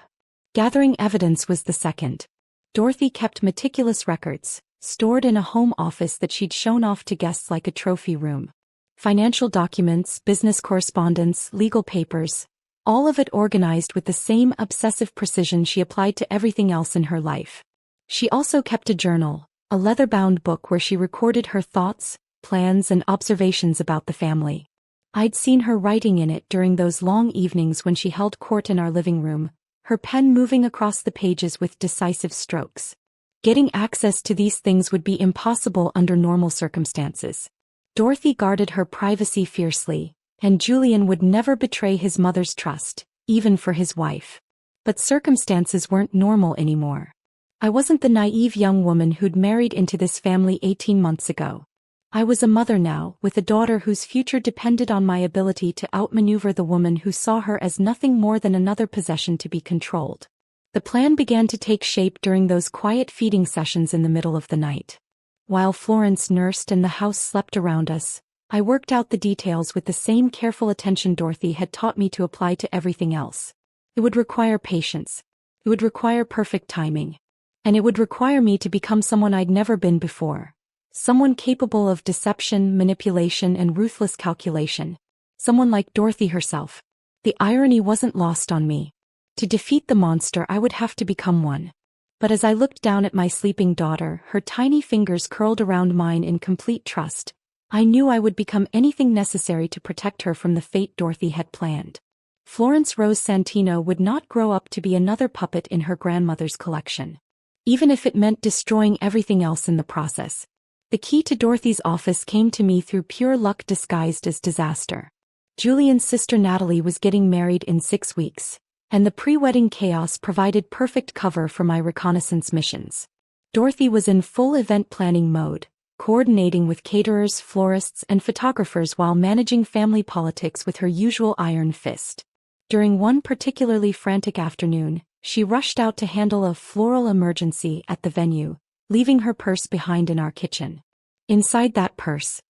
Gathering evidence was the second. Dorothy kept meticulous records, stored in a home office that she'd shown off to guests like a trophy room. Financial documents, business correspondence, legal papers, all of it organized with the same obsessive precision she applied to everything else in her life. She also kept a journal, a leather-bound book where she recorded her thoughts, plans, and observations about the family. I'd seen her writing in it during those long evenings when she held court in our living room, her pen moving across the pages with decisive strokes. Getting access to these things would be impossible under normal circumstances. Dorothy guarded her privacy fiercely, and Julian would never betray his mother's trust, even for his wife. But circumstances weren't normal anymore. I wasn't the naive young woman who'd married into this family 18 months ago. I was a mother now, with a daughter whose future depended on my ability to outmaneuver the woman who saw her as nothing more than another possession to be controlled. The plan began to take shape during those quiet feeding sessions in the middle of the night. While Florence nursed and the house slept around us, I worked out the details with the same careful attention Dorothy had taught me to apply to everything else. It would require patience. It would require perfect timing. And it would require me to become someone I'd never been before. Someone capable of deception, manipulation, and ruthless calculation. Someone like Dorothy herself. The irony wasn't lost on me. To defeat the monster, I would have to become one. But as I looked down at my sleeping daughter, her tiny fingers curled around mine in complete trust, I knew I would become anything necessary to protect her from the fate Dorothy had planned. Florence Rose Santino would not grow up to be another puppet in her grandmother's collection. Even if it meant destroying everything else in the process. The key to Dorothy's office came to me through pure luck disguised as disaster. Julian's sister Natalie was getting married in 6 weeks, and the pre-wedding chaos provided perfect cover for my reconnaissance missions. Dorothy was in full event planning mode, coordinating with caterers, florists, and photographers while managing family politics with her usual iron fist. During one particularly frantic afternoon, she rushed out to handle a floral emergency at the venue, leaving her purse behind in our kitchen. Inside that purse,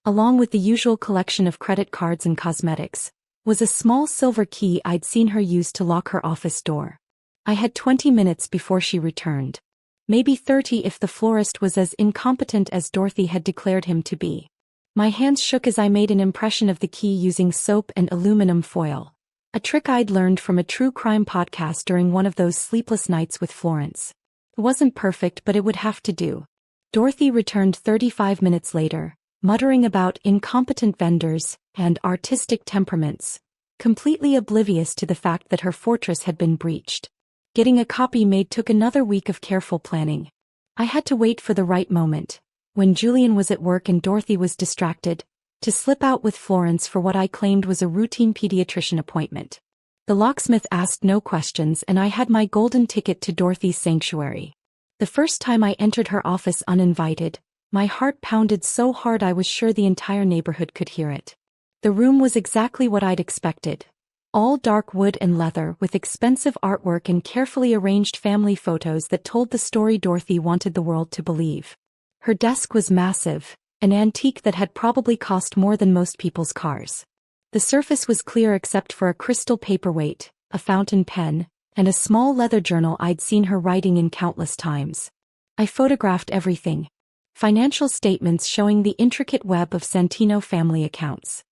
along with the usual collection of credit cards and cosmetics, was a small silver key I'd seen her use to lock her office door. I had 20 minutes before she returned. Maybe 30 if the florist was as incompetent as Dorothy had declared him to be. My hands shook as I made an impression of the key using soap and aluminum foil, a trick I'd learned from a true crime podcast during one of those sleepless nights with Florence. It wasn't perfect, but it would have to do. Dorothy returned 35 minutes later, muttering about incompetent vendors and artistic temperaments, completely oblivious to the fact that her fortress had been breached. Getting a copy made took another week of careful planning. I had to wait for the right moment, when Julian was at work and Dorothy was distracted, to slip out with Florence for what I claimed was a routine pediatrician appointment. The locksmith asked no questions and I had my golden ticket to Dorothy's sanctuary. The first time I entered her office uninvited, my heart pounded so hard I was sure the entire neighborhood could hear it. The room was exactly what I'd expected. All dark wood and leather with expensive artwork and carefully arranged family photos that told the story Dorothy wanted the world to believe. Her desk was massive, an antique that had probably cost more than most people's cars. The surface was clear except for a crystal paperweight, a fountain pen, and a small leather journal I'd seen her writing in countless times. I photographed everything. Financial statements showing the intricate web of Santino family accounts.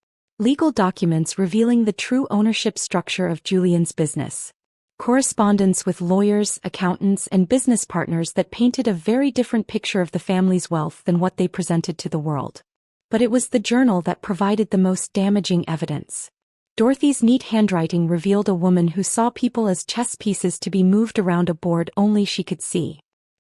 Legal documents revealing the true ownership structure of Julian's business. Correspondence with lawyers, accountants, and business partners that painted a very different picture of the family's wealth than what they presented to the world. But it was the journal that provided the most damaging evidence. Dorothy's neat handwriting revealed a woman who saw people as chess pieces to be moved around a board only she could see.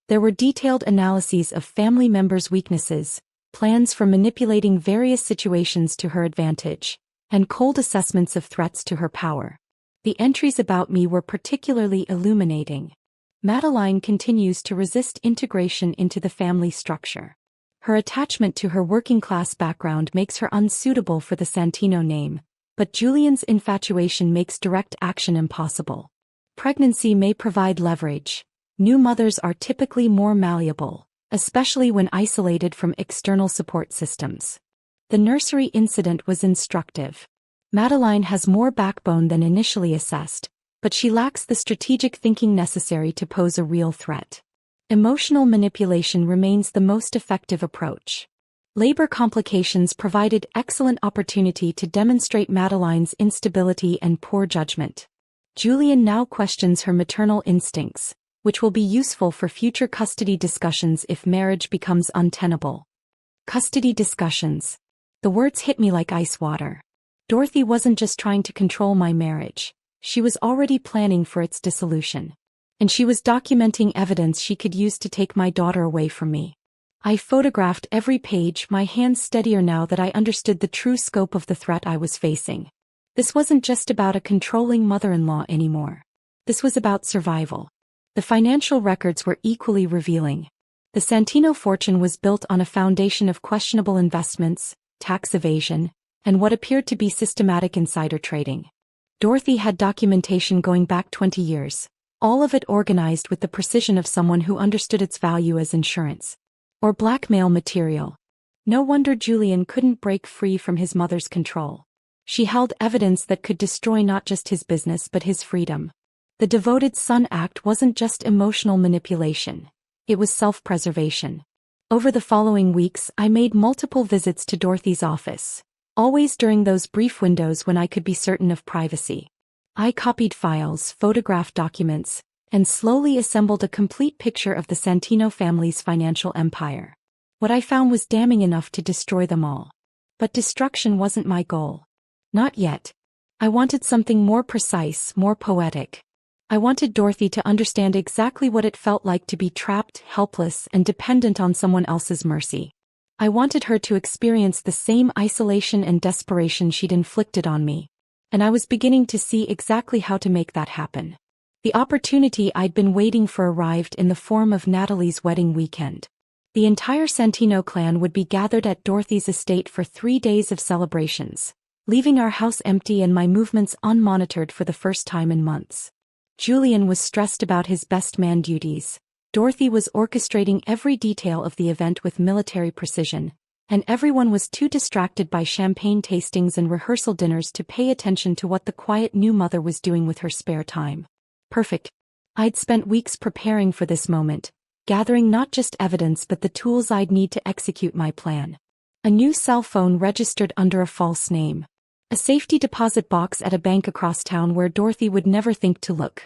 There were detailed analyses of family members' weaknesses, plans for manipulating various situations to her advantage, and cold assessments of threats to her power. The entries about me were particularly illuminating. Madeline continues to resist integration into the family structure. Her attachment to her working-class background makes her unsuitable for the Santino name, But Julian's infatuation makes direct action impossible. Pregnancy may provide leverage. New mothers are typically more malleable, especially when isolated from external support systems. The nursery incident was instructive. Madeline has more backbone than initially assessed, but she lacks the strategic thinking necessary to pose a real threat. Emotional manipulation remains the most effective approach. Labor complications provided excellent opportunity to demonstrate Madeline's instability and poor judgment. Julian now questions her maternal instincts, which will be useful for future custody discussions if marriage becomes untenable. Custody discussions. The words hit me like ice water. Dorothy wasn't just trying to control my marriage, she was already planning for its dissolution. And she was documenting evidence she could use to take my daughter away from me. I photographed every page, my hands steadier now that I understood the true scope of the threat I was facing. This wasn't just about a controlling mother-in-law anymore. This was about survival. The financial records were equally revealing. The Santino fortune was built on a foundation of questionable investments, tax evasion, and what appeared to be systematic insider trading. Dorothy had documentation going back 20 years, all of it organized with the precision of someone who understood its value as insurance or blackmail material. No wonder Julian couldn't break free from his mother's control. She held evidence that could destroy not just his business but his freedom. The devoted son act wasn't just emotional manipulation. It was self-preservation. Over the following weeks, I made multiple visits to Dorothy's office, always during those brief windows when I could be certain of privacy. I copied files, photographed documents, and slowly assembled a complete picture of the Santino family's financial empire. What I found was damning enough to destroy them all. But destruction wasn't my goal. Not yet. I wanted something more precise, more poetic. I wanted Dorothy to understand exactly what it felt like to be trapped, helpless, and dependent on someone else's mercy. I wanted her to experience the same isolation and desperation she'd inflicted on me. And I was beginning to see exactly how to make that happen. The opportunity I'd been waiting for arrived in the form of Natalie's wedding weekend. The entire Santino clan would be gathered at Dorothy's estate for 3 days of celebrations, leaving our house empty and my movements unmonitored for the first time in months. Julian was stressed about his best man duties. Dorothy was orchestrating every detail of the event with military precision, and everyone was too distracted by champagne tastings and rehearsal dinners to pay attention to what the quiet new mother was doing with her spare time. Perfect. I'd spent weeks preparing for this moment, gathering not just evidence but the tools I'd need to execute my plan. A new cell phone registered under a false name. A safety deposit box at a bank across town where Dorothy would never think to look.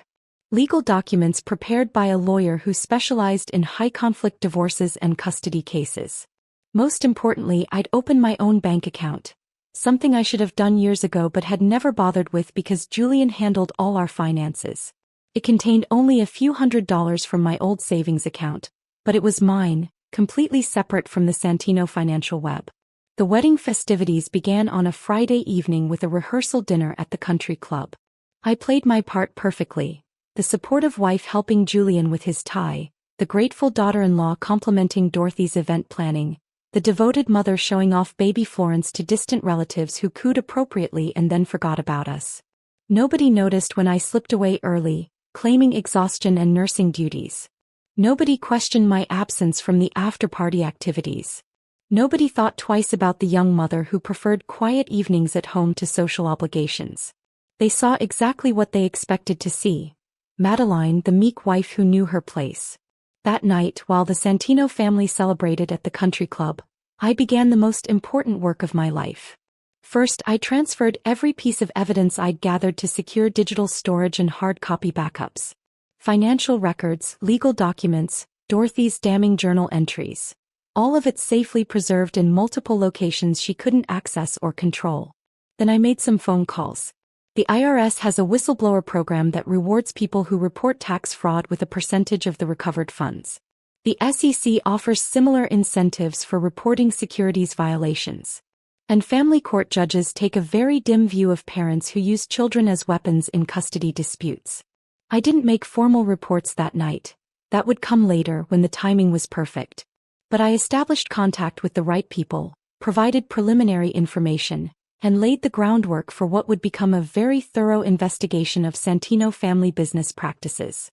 Legal documents prepared by a lawyer who specialized in high-conflict divorces and custody cases. Most importantly, I'd opened my own bank account. Something I should have done years ago but had never bothered with because Julian handled all our finances. It contained only a few $100s from my old savings account, but it was mine, completely separate from the Santino financial web. The wedding festivities began on a Friday evening with a rehearsal dinner at the country club. I played my part perfectly, the supportive wife helping Julian with his tie, the grateful daughter-in-law complimenting Dorothy's event planning, the devoted mother showing off baby Florence to distant relatives who cooed appropriately and then forgot about us. Nobody noticed when I slipped away early, claiming exhaustion and nursing duties. Nobody questioned my absence from the after-party activities. Nobody thought twice about the young mother who preferred quiet evenings at home to social obligations. They saw exactly what they expected to see. Madeline, the meek wife who knew her place. That night, while the Santino family celebrated at the country club, I began the most important work of my life. First, I transferred every piece of evidence I'd gathered to secure digital storage and hard copy backups. Financial records, legal documents, Dorothy's damning journal entries. All of it safely preserved in multiple locations she couldn't access or control. Then I made some phone calls. The IRS has a whistleblower program that rewards people who report tax fraud with a percentage of the recovered funds. The SEC offers similar incentives for reporting securities violations. And family court judges take a very dim view of parents who use children as weapons in custody disputes. I didn't make formal reports that night. That would come later when the timing was perfect. But I established contact with the right people, provided preliminary information, and laid the groundwork for what would become a very thorough investigation of Santino family business practices.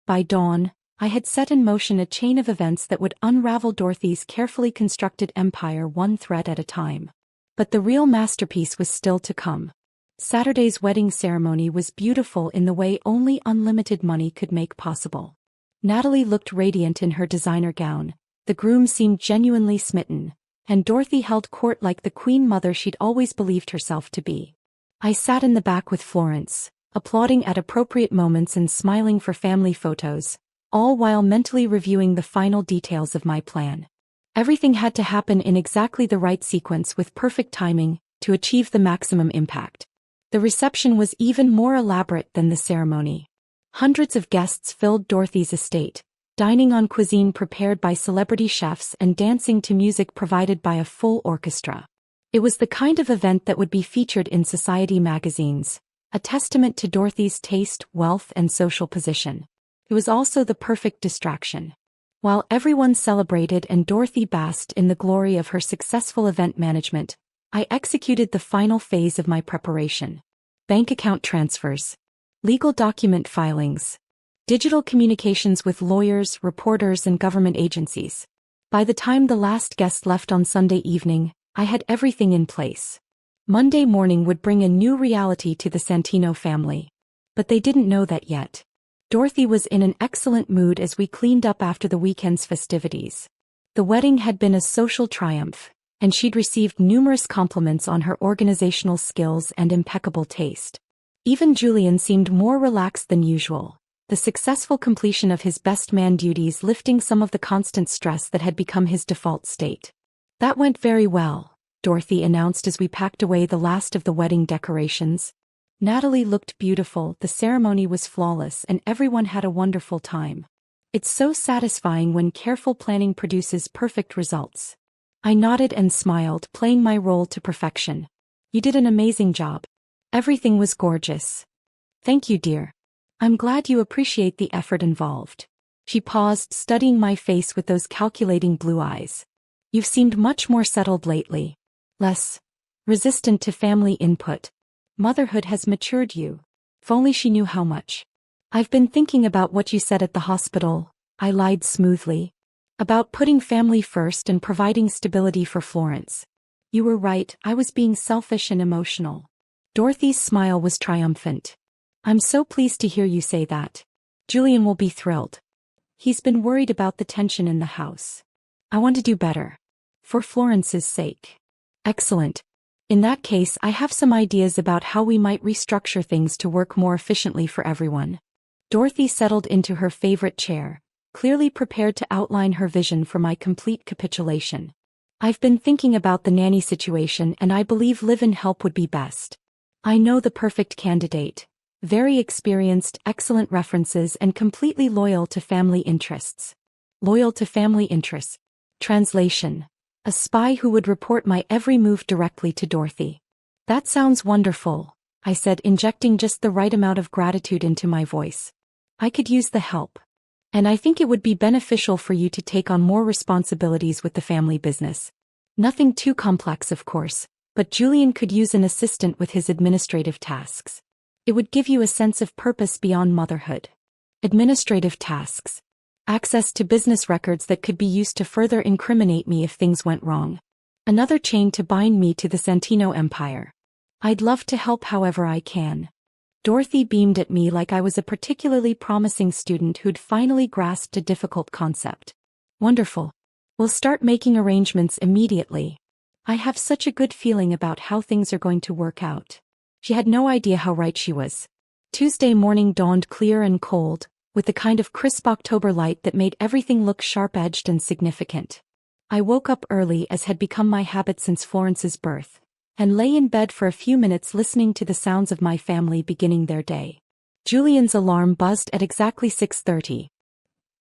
By dawn, I had set in motion a chain of events that would unravel Dorothy's carefully constructed empire one thread at a time. But the real masterpiece was still to come. Saturday's wedding ceremony was beautiful in the way only unlimited money could make possible. Natalie looked radiant in her designer gown, the groom seemed genuinely smitten, and Dorothy held court like the queen mother she'd always believed herself to be. I sat in the back with Florence, applauding at appropriate moments and smiling for family photos, all while mentally reviewing the final details of my plan. Everything had to happen in exactly the right sequence with perfect timing to achieve the maximum impact. The reception was even more elaborate than the ceremony. Hundreds of guests filled Dorothy's estate, dining on cuisine prepared by celebrity chefs and dancing to music provided by a full orchestra. It was the kind of event that would be featured in society magazines, a testament to Dorothy's taste, wealth, and social position. It was also the perfect distraction. While everyone celebrated and Dorothy basked in the glory of her successful event management, I executed the final phase of my preparation. Bank account transfers, legal document filings, digital communications with lawyers, reporters, and government agencies. By the time the last guest left on Sunday evening, I had everything in place. Monday morning would bring a new reality to the Santino family. But they didn't know that yet. Dorothy was in an excellent mood as we cleaned up after the weekend's festivities. The wedding had been a social triumph, and she'd received numerous compliments on her organizational skills and impeccable taste. Even Julian seemed more relaxed than usual, the successful completion of his best man duties lifting some of the constant stress that had become his default state. "That went very well," Dorothy announced as we packed away the last of the wedding decorations. Natalie looked beautiful, the ceremony was flawless, and everyone had a wonderful time. It's so satisfying when careful planning produces perfect results. I nodded and smiled, playing my role to perfection. "You did an amazing job. Everything was gorgeous." "Thank you, dear. I'm glad you appreciate the effort involved." She paused, studying my face with those calculating blue eyes. "You've seemed much more settled lately. Less resistant to family input. Motherhood has matured you." If only she knew how much. "I've been thinking about what you said at the hospital," I lied smoothly. "About putting family first and providing stability for Florence. You were right, I was being selfish and emotional." Dorothy's smile was triumphant. "I'm so pleased to hear you say that. Julian will be thrilled. He's been worried about the tension in the house. I want to do better. For Florence's sake." "Excellent. In that case, I have some ideas about how we might restructure things to work more efficiently for everyone." Dorothy settled into her favorite chair, clearly prepared to outline her vision for my complete capitulation. "I've been thinking about the nanny situation and I believe live-in help would be best. I know the perfect candidate. Very experienced, excellent references, and completely loyal to family interests." Loyal to family interests. Translation: a spy who would report my every move directly to Dorothy. "That sounds wonderful," I said, injecting just the right amount of gratitude into my voice. "I could use the help. And I think it would be beneficial for you to take on more responsibilities with the family business. Nothing too complex, of course, but Julian could use an assistant with his administrative tasks. It would give you a sense of purpose beyond motherhood." Administrative tasks. Access to business records that could be used to further incriminate me if things went wrong. Another chain to bind me to the Santino empire. "I'd love to help however I can." Dorothy beamed at me like I was a particularly promising student who'd finally grasped a difficult concept. "Wonderful. We'll start making arrangements immediately. I have such a good feeling about how things are going to work out." She had no idea how right she was. Tuesday morning dawned clear and cold, with the kind of crisp October light that made everything look sharp-edged and significant. I woke up early, as had become my habit since Florence's birth, and lay in bed for a few minutes listening to the sounds of my family beginning their day. Julian's alarm buzzed at exactly 6:30.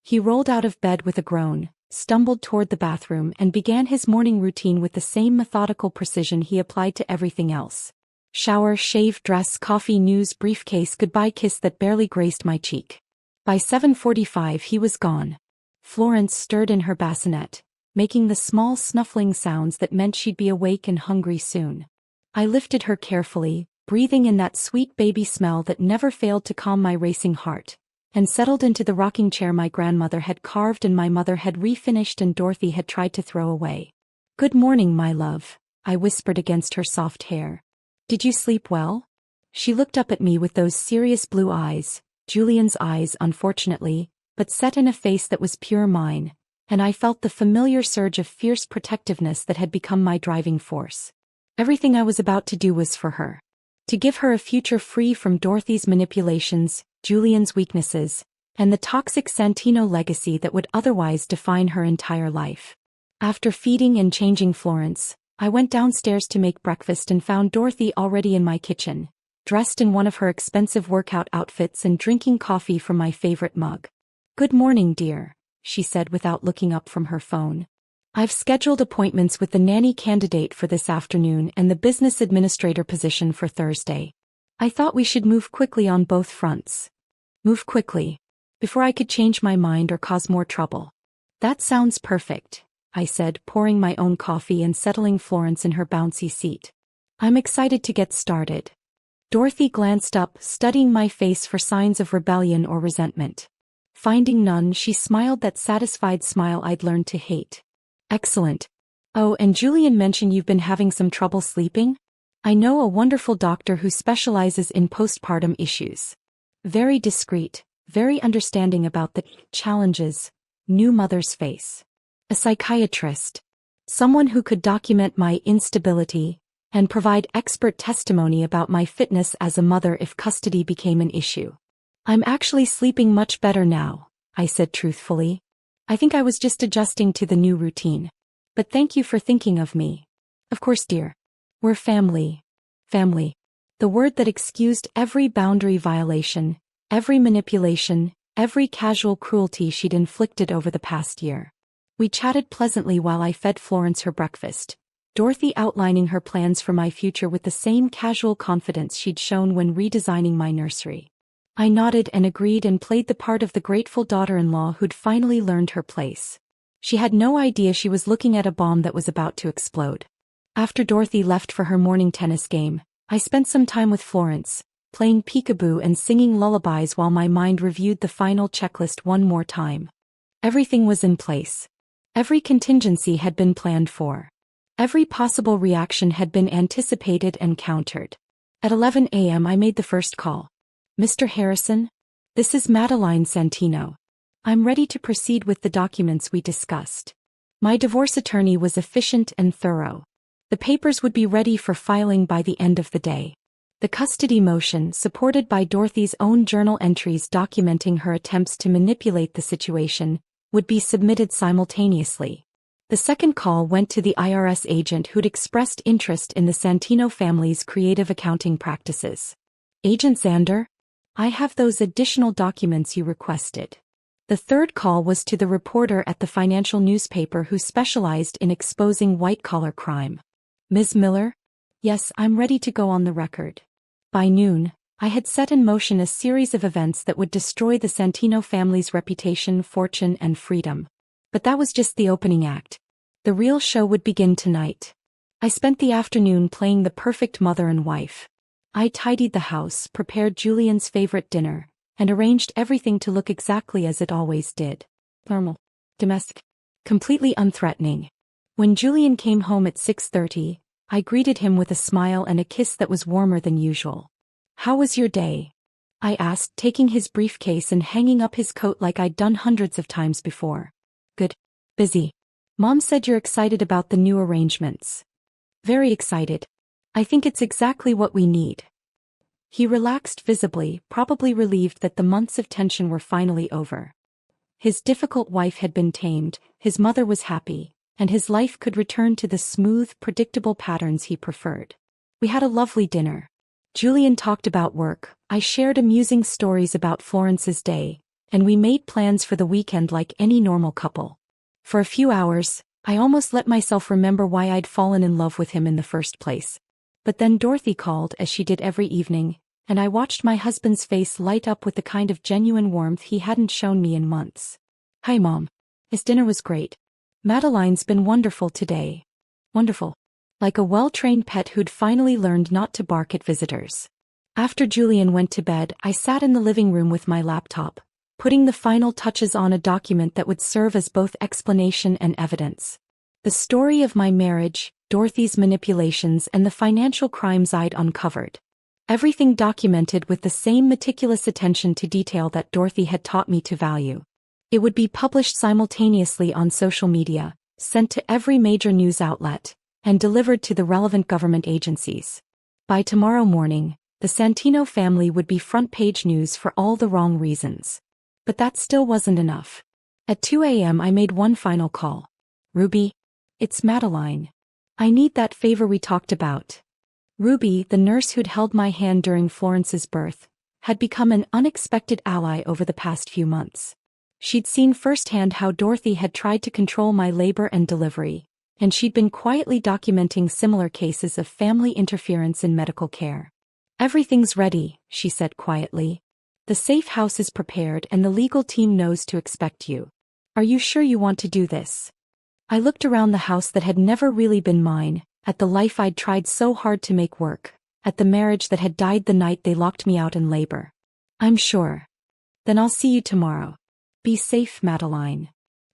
He rolled out of bed with a groan, stumbled toward the bathroom, and began his morning routine with the same methodical precision he applied to everything else. Shower, shave, dress, coffee, news, briefcase, goodbye kiss that barely graced my cheek. By 7:45 he was gone. Florence stirred in her bassinet, making the small snuffling sounds that meant she'd be awake and hungry soon. I lifted her carefully, breathing in that sweet baby smell that never failed to calm my racing heart, and settled into the rocking chair my grandmother had carved and my mother had refinished and Dorothy had tried to throw away. "Good morning, my love," I whispered against her soft hair. "Did you sleep well?" She looked up at me with those serious blue eyes, Julian's eyes unfortunately, but set in a face that was pure mine, and I felt the familiar surge of fierce protectiveness that had become my driving force. Everything I was about to do was for her. To give her a future free from Dorothy's manipulations, Julian's weaknesses, and the toxic Santino legacy that would otherwise define her entire life. After feeding and changing Florence, I went downstairs to make breakfast and found Dorothy already in my kitchen, dressed in one of her expensive workout outfits and drinking coffee from my favorite mug. "Good morning, dear," she said without looking up from her phone. "I've scheduled appointments with the nanny candidate for this afternoon and the business administrator position for Thursday. I thought we should move quickly on both fronts." Move quickly? Before I could change my mind or cause more trouble. "That sounds perfect," I said, pouring my own coffee and settling Florence in her bouncy seat. "I'm excited to get started." Dorothy glanced up, studying my face for signs of rebellion or resentment. Finding none, she smiled that satisfied smile I'd learned to hate. "Excellent. Oh, and Julian mentioned you've been having some trouble sleeping? I know a wonderful doctor who specializes in postpartum issues. Very discreet, very understanding about the challenges new mothers face. A psychiatrist. Someone who could document my instability and provide expert testimony about my fitness as a mother if custody became an issue." "I'm actually sleeping much better now," I said truthfully. "I think I was just adjusting to the new routine. But thank you for thinking of me." "Of course, dear. We're family." Family. The word that excused every boundary violation, every manipulation, every casual cruelty she'd inflicted over the past year. We chatted pleasantly while I fed Florence her breakfast, Dorothy outlining her plans for my future with the same casual confidence she'd shown when redesigning my nursery. I nodded and agreed and played the part of the grateful daughter-in-law who'd finally learned her place. She had no idea she was looking at a bomb that was about to explode. After Dorothy left for her morning tennis game, I spent some time with Florence, playing peekaboo and singing lullabies while my mind reviewed the final checklist one more time. Everything was in place. Every contingency had been planned for. Every possible reaction had been anticipated and countered. At 11 a.m. I made the first call. "Mr. Harrison? This is Madeline Santino. I'm ready to proceed with the documents we discussed." My divorce attorney was efficient and thorough. The papers would be ready for filing by the end of the day. The custody motion, supported by Dorothy's own journal entries documenting her attempts to manipulate the situation, would be submitted simultaneously. The second call went to the IRS agent who'd expressed interest in the Santino family's creative accounting practices. "Agent Zander? I have those additional documents you requested." The third call was to the reporter at the financial newspaper who specialized in exposing white-collar crime. "Ms. Miller? Yes, I'm ready to go on the record." By noon, I had set in motion a series of events that would destroy the Santino family's reputation, fortune, and freedom. But that was just the opening act. The real show would begin tonight. I spent the afternoon playing the perfect mother and wife. I tidied the house, prepared Julian's favorite dinner, and arranged everything to look exactly as it always did. Normal. Domestic. Completely unthreatening. When Julian came home at 6:30, I greeted him with a smile and a kiss that was warmer than usual. "How was your day?" I asked, taking his briefcase and hanging up his coat like I'd done hundreds of times before. "Good. Busy. Mom said you're excited about the new arrangements." "Very excited. I think it's exactly what we need." He relaxed visibly, probably relieved that the months of tension were finally over. His difficult wife had been tamed, his mother was happy, and his life could return to the smooth, predictable patterns he preferred. We had a lovely dinner. Julian talked about work, I shared amusing stories about Florence's day, and we made plans for the weekend like any normal couple. For a few hours, I almost let myself remember why I'd fallen in love with him in the first place. But then Dorothy called, as she did every evening, and I watched my husband's face light up with the kind of genuine warmth he hadn't shown me in months. "Hi, Mom. His dinner was great. Madeline's been wonderful today." "Wonderful. like a well-trained pet who'd finally learned not to bark at visitors. After Julian went to bed, I sat in the living room with my laptop, putting the final touches on a document that would serve as both explanation and evidence. The story of my marriage, Dorothy's manipulations, and the financial crimes I'd uncovered. Everything documented with the same meticulous attention to detail that Dorothy had taught me to value. It would be published simultaneously on social media, sent to every major news outlet, and delivered to the relevant government agencies. By tomorrow morning, the Santino family would be front-page news for all the wrong reasons. But that still wasn't enough. At 2 a.m. I made one final call. Ruby? It's Madeline. I need that favor we talked about. Ruby, the nurse who'd held my hand during Florence's birth, had become an unexpected ally over the past few months. She'd seen firsthand how Dorothy had tried to control my labor and delivery, and she'd been quietly documenting similar cases of family interference in medical care. Everything's ready, she said quietly. The safe house is prepared and the legal team knows to expect you. Are you sure you want to do this? I looked around the house that had never really been mine, at the life I'd tried so hard to make work, at the marriage that had died the night they locked me out in labor. I'm sure. Then I'll see you tomorrow. Be safe, Madeline.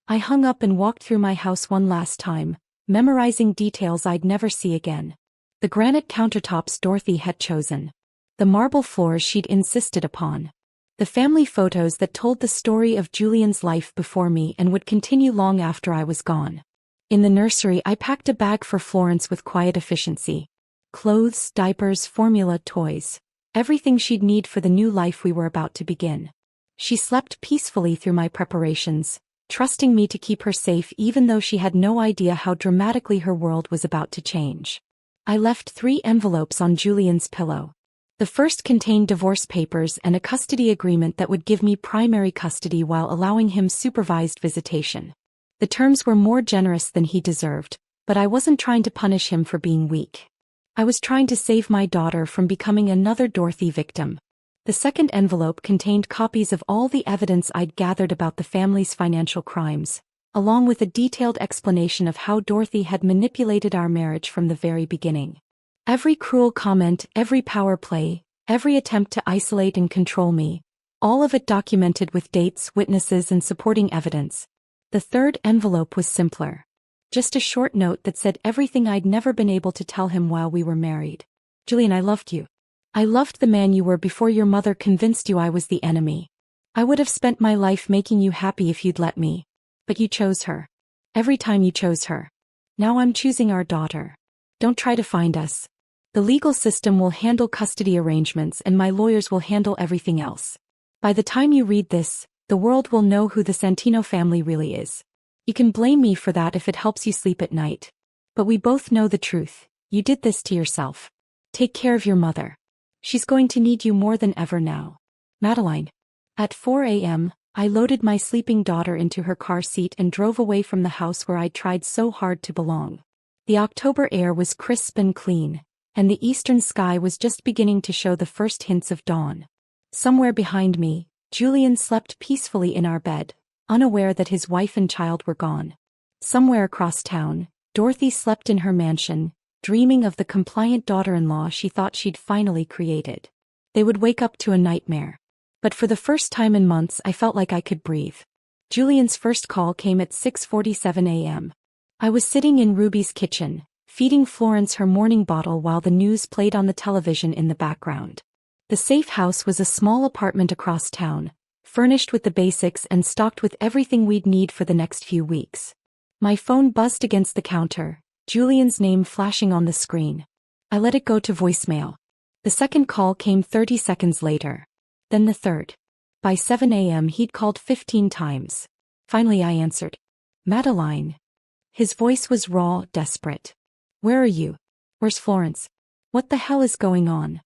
I hung up and walked through my house one last time, memorizing details I'd never see again. The granite countertops Dorothy had chosen. The marble floors she'd insisted upon. The family photos that told the story of Julian's life before me and would continue long after I was gone. In the nursery, I packed a bag for Florence with quiet efficiency. Clothes, diapers, formula, toys. Everything she'd need for the new life we were about to begin. She slept peacefully through my preparations, trusting me to keep her safe even though she had no idea how dramatically her world was about to change. I left 3 envelopes on Julian's pillow. The first contained divorce papers and a custody agreement that would give me primary custody while allowing him supervised visitation. The terms were more generous than he deserved, but I wasn't trying to punish him for being weak. I was trying to save my daughter from becoming another Dorothy victim. The second envelope contained copies of all the evidence I'd gathered about the family's financial crimes, along with a detailed explanation of how Dorothy had manipulated our marriage from the very beginning. Every cruel comment, every power play, every attempt to isolate and control me, all of it documented with dates, witnesses, and supporting evidence. The third envelope was simpler. Just a short note that said everything I'd never been able to tell him while we were married. Julian, I loved you. I loved the man you were before your mother convinced you I was the enemy. I would have spent my life making you happy if you'd let me. But you chose her. Every time you chose her. Now I'm choosing our daughter. Don't try to find us. The legal system will handle custody arrangements and my lawyers will handle everything else. By the time you read this, the world will know who the Santino family really is. You can blame me for that if it helps you sleep at night. But we both know the truth. You did this to yourself. Take care of your mother. She's going to need you more than ever now. Madeline. At 4 a.m., I loaded my sleeping daughter into her car seat and drove away from the house where I'd tried so hard to belong. The October air was crisp and clean, and the eastern sky was just beginning to show the first hints of dawn. Somewhere behind me, Julian slept peacefully in our bed, unaware that his wife and child were gone. Somewhere across town, Dorothy slept in her mansion, dreaming of the compliant daughter-in-law she thought she'd finally created. They would wake up to a nightmare. But for the first time in months I felt like I could breathe. Julian's first call came at 6:47 a.m. I was sitting in Ruby's kitchen, feeding Florence her morning bottle while the news played on the television in the background. The safe house was a small apartment across town, furnished with the basics and stocked with everything we'd need for the next few weeks. My phone buzzed against the counter, Julian's name flashing on the screen. I let it go to voicemail. The second call came 30 seconds later. Then the third. By 7 a.m. he'd called 15 times. Finally I answered. Madeline. His voice was raw, desperate. Where are you? Where's Florence? What the hell is going on?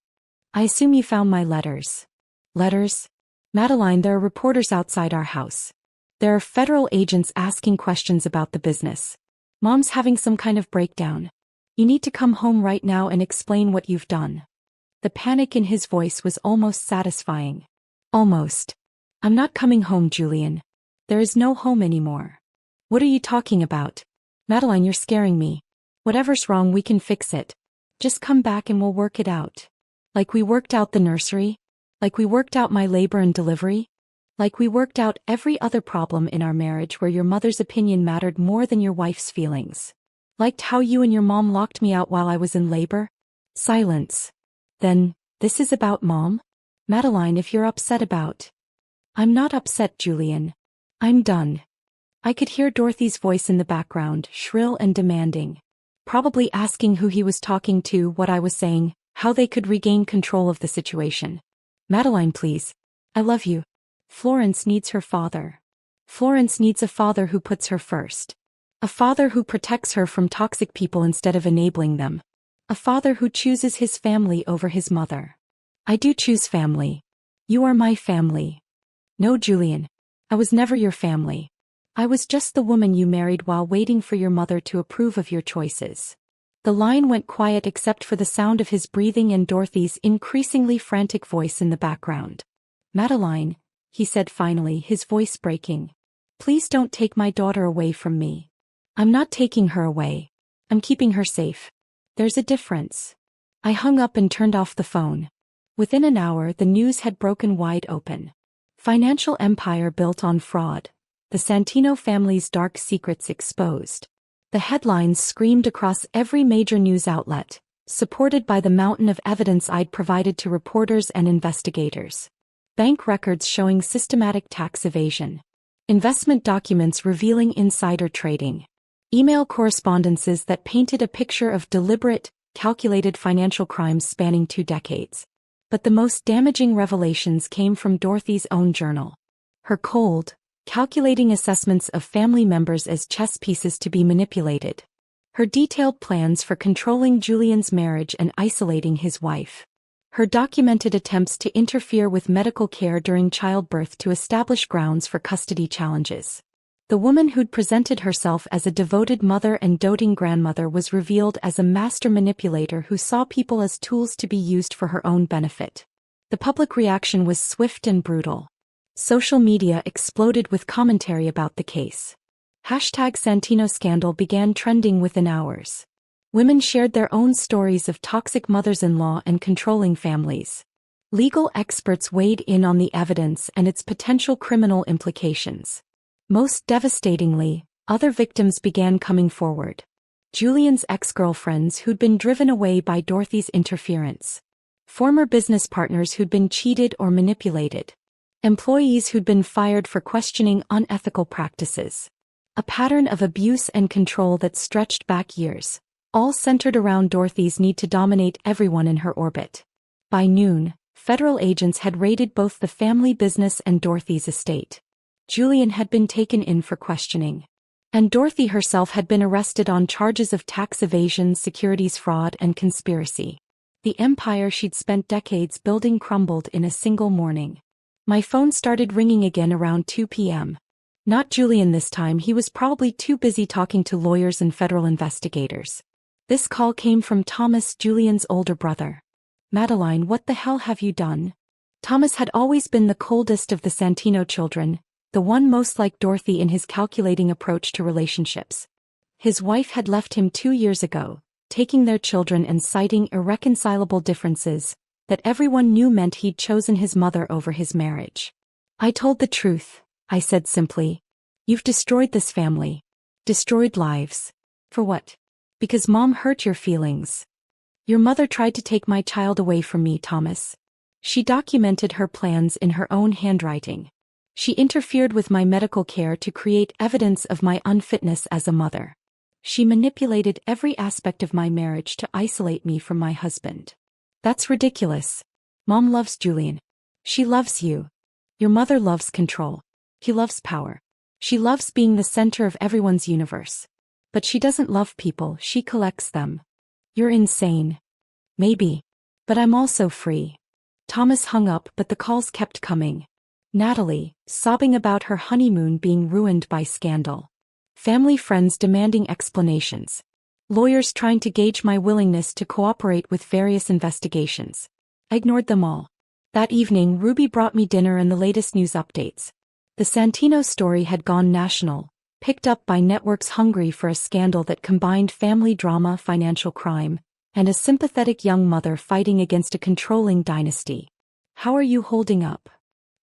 I assume you found my letters. Letters? Madeline, there are reporters outside our house. There are federal agents asking questions about the business. Mom's having some kind of breakdown. You need to come home right now and explain what you've done. The panic in his voice was almost satisfying. Almost. I'm not coming home, Julian. There is no home anymore. What are you talking about? Madeline, you're scaring me. Whatever's wrong, we can fix it. Just come back and we'll work it out. Like we worked out the nursery? Like we worked out my labor and delivery? Like we worked out every other problem in our marriage where your mother's opinion mattered more than your wife's feelings? Liked how you and your mom locked me out while I was in labor? Silence. Then, this is about Mom? Madeline, if you're upset about... I'm not upset, Julian. I'm done. I could hear Dorothy's voice in the background, shrill and demanding. Probably asking who he was talking to, what I was saying, how they could regain control of the situation. Madeline, please. I love you. Florence needs her father. Florence needs a father who puts her first. A father who protects her from toxic people instead of enabling them. A father who chooses his family over his mother. I do choose family. You are my family. No, Julian. I was never your family. I was just the woman you married while waiting for your mother to approve of your choices. The line went quiet except for the sound of his breathing and Dorothy's increasingly frantic voice in the background. Madeline, he said finally, his voice breaking. Please don't take my daughter away from me. I'm not taking her away. I'm keeping her safe. There's a difference. I hung up and turned off the phone. Within an hour, the news had broken wide open. Financial empire built on fraud. The Santino family's dark secrets exposed. The headlines screamed across every major news outlet, supported by the mountain of evidence I'd provided to reporters and investigators. Bank records showing systematic tax evasion. Investment documents revealing insider trading. Email correspondences that painted a picture of deliberate, calculated financial crimes spanning 2 decades. But the most damaging revelations came from Dorothy's own journal. Her cold, calculating assessments of family members as chess pieces to be manipulated. Her detailed plans for controlling Julian's marriage and isolating his wife. Her documented attempts to interfere with medical care during childbirth to establish grounds for custody challenges. The woman who'd presented herself as a devoted mother and doting grandmother was revealed as a master manipulator who saw people as tools to be used for her own benefit. The public reaction was swift and brutal. Social media exploded with commentary about the case. #Santino scandal began trending within hours. Women shared their own stories of toxic mothers-in-law and controlling families. Legal experts weighed in on the evidence and its potential criminal implications. Most devastatingly, other victims began coming forward. Julian's ex-girlfriends who'd been driven away by Dorothy's interference. Former business partners who'd been cheated or manipulated. Employees who'd been fired for questioning unethical practices. A pattern of abuse and control that stretched back years, all centered around Dorothy's need to dominate everyone in her orbit. By noon, federal agents had raided both the family business and Dorothy's estate. Julian had been taken in for questioning. And Dorothy herself had been arrested on charges of tax evasion, securities fraud, and conspiracy. The empire she'd spent decades building crumbled in a single morning. My phone started ringing again around 2 p.m. Not Julian this time, he was probably too busy talking to lawyers and federal investigators. This call came from Thomas, Julian's older brother. Madeline, what the hell have you done? Thomas had always been the coldest of the Santino children, the one most like Dorothy in his calculating approach to relationships. His wife had left him 2 years ago, taking their children and citing irreconcilable differences that everyone knew meant he'd chosen his mother over his marriage. I told the truth, I said simply. You've destroyed this family. Destroyed lives. For what? Because Mom hurt your feelings. Your mother tried to take my child away from me, Thomas. She documented her plans in her own handwriting. She interfered with my medical care to create evidence of my unfitness as a mother. She manipulated every aspect of my marriage to isolate me from my husband. That's ridiculous. Mom loves Julian. She loves you. Your mother loves control. He loves power. She loves being the center of everyone's universe. But she doesn't love people, she collects them. You're insane. Maybe. But I'm also free. Thomas hung up, but the calls kept coming. Natalie, sobbing about her honeymoon being ruined by scandal. Family friends demanding explanations. Lawyers trying to gauge my willingness to cooperate with various investigations. I ignored them all. That evening, Ruby brought me dinner and the latest news updates. The Santino story had gone national, picked up by networks hungry for a scandal that combined family drama, financial crime, and a sympathetic young mother fighting against a controlling dynasty. "How are you holding up?"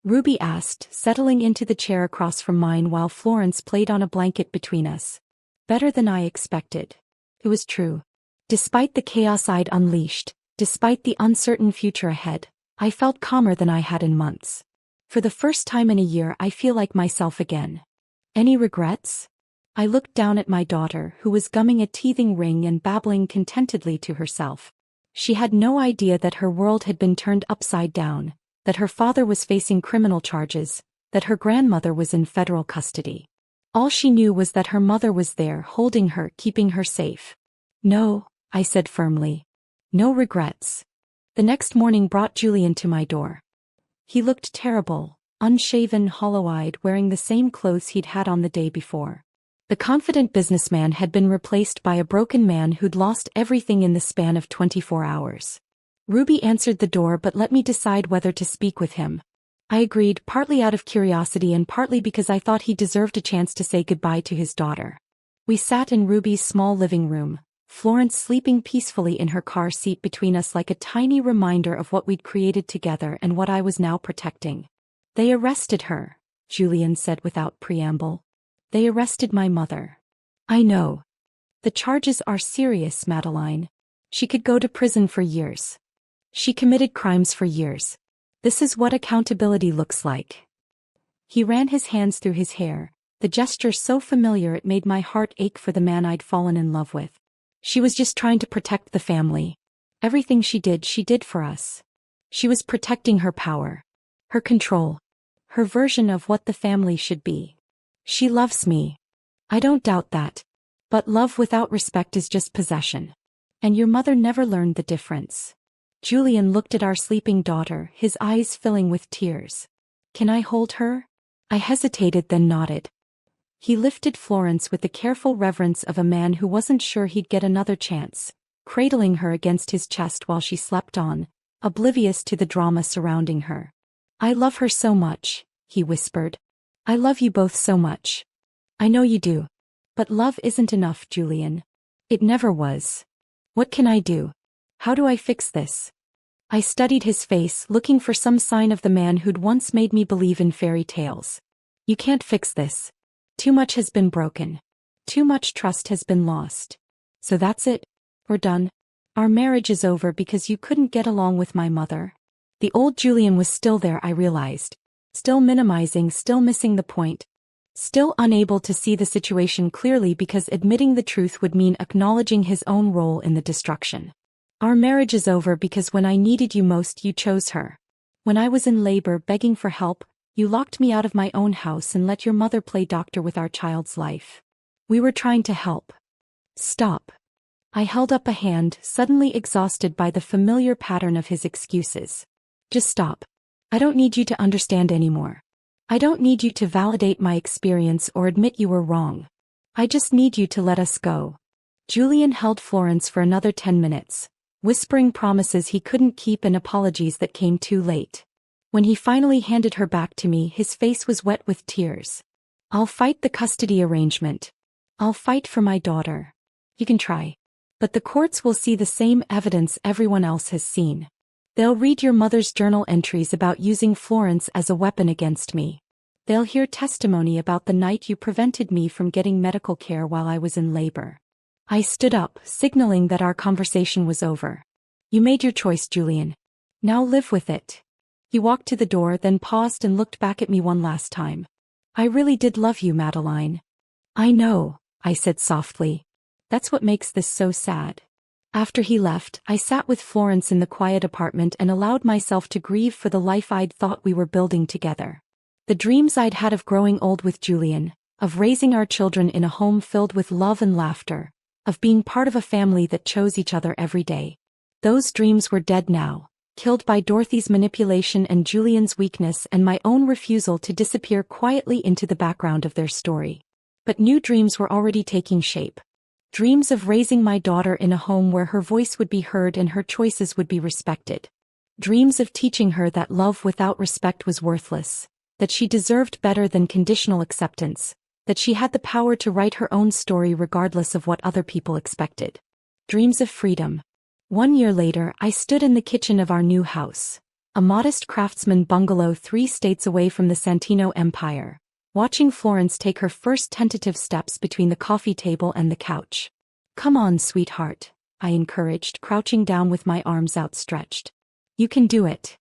Ruby asked, settling into the chair across from mine while Florence played on a blanket between us. "Better than I expected." It was true. Despite the chaos I'd unleashed, despite the uncertain future ahead, I felt calmer than I had in months. For the first time in a year, I feel like myself again. "Any regrets?" I looked down at my daughter, who was gumming a teething ring and babbling contentedly to herself. She had no idea that her world had been turned upside down, that her father was facing criminal charges, that her grandmother was in federal custody. All she knew was that her mother was there, holding her, keeping her safe. "No," I said firmly. "No regrets." The next morning brought Julian to my door. He looked terrible, unshaven, hollow-eyed, wearing the same clothes he'd had on the day before. The confident businessman had been replaced by a broken man who'd lost everything in the span of 24 hours. Ruby answered the door but let me decide whether to speak with him. I agreed, partly out of curiosity and partly because I thought he deserved a chance to say goodbye to his daughter. We sat in Ruby's small living room, Florence sleeping peacefully in her car seat between us like a tiny reminder of what we'd created together and what I was now protecting. "They arrested her," Julian said without preamble. "They arrested my mother." "I know. The charges are serious, Madeline. She could go to prison for years. She committed crimes for years. This is what accountability looks like." He ran his hands through his hair, the gesture so familiar it made my heart ache for the man I'd fallen in love with. "She was just trying to protect the family. Everything she did for us. She was protecting her power, her control, her version of what the family should be. She loves me. I don't doubt that. But love without respect is just possession. And your mother never learned the difference." Julian looked at our sleeping daughter, his eyes filling with tears. "Can I hold her?" I hesitated, then nodded. He lifted Florence with the careful reverence of a man who wasn't sure he'd get another chance, cradling her against his chest while she slept on, oblivious to the drama surrounding her. "I love her so much," he whispered. "I love you both so much." "I know you do. But love isn't enough, Julian. It never was. What can I do? How do I fix this?" I studied his face, looking for some sign of the man who'd once made me believe in fairy tales. "You can't fix this. Too much has been broken. Too much trust has been lost. So that's it. We're done. Our marriage is over because you couldn't get along with my mother." The old Julian was still there, I realized. Still minimizing, still missing the point. Still unable to see the situation clearly because admitting the truth would mean acknowledging his own role in the destruction. "Our marriage is over because when I needed you most, you chose her. When I was in labor begging for help, you locked me out of my own house and let your mother play doctor with our child's life. We were trying to help." "Stop." I held up a hand, suddenly exhausted by the familiar pattern of his excuses. "Just stop. I don't need you to understand anymore. I don't need you to validate my experience or admit you were wrong. I just need you to let us go." Julian held Florence for another 10 minutes, whispering promises he couldn't keep and apologies that came too late. When he finally handed her back to me, his face was wet with tears. "I'll fight the custody arrangement. I'll fight for my daughter. You can try. But the courts will see the same evidence everyone else has seen. They'll read your mother's journal entries about using Florence as a weapon against me. They'll hear testimony about the night you prevented me from getting medical care while I was in labor." I stood up, signaling that our conversation was over. "You made your choice, Julian. Now live with it." He walked to the door, then paused and looked back at me one last time. "I really did love you, Madeline." "I know," I said softly. "That's what makes this so sad." After he left, I sat with Florence in the quiet apartment and allowed myself to grieve for the life I'd thought we were building together. The dreams I'd had of growing old with Julian, of raising our children in a home filled with love and laughter, of being part of a family that chose each other every day. Those dreams were dead now, killed by Dorothy's manipulation and Julian's weakness and my own refusal to disappear quietly into the background of their story. But new dreams were already taking shape. Dreams of raising my daughter in a home where her voice would be heard and her choices would be respected. Dreams of teaching her that love without respect was worthless, that she deserved better than conditional acceptance, that she had the power to write her own story regardless of what other people expected. Dreams of freedom. 1 year later, I stood in the kitchen of our new house, a modest craftsman bungalow 3 states away from the Santino Empire, watching Florence take her first tentative steps between the coffee table and the couch. "Come on, sweetheart," I encouraged, crouching down with my arms outstretched. "You can do it."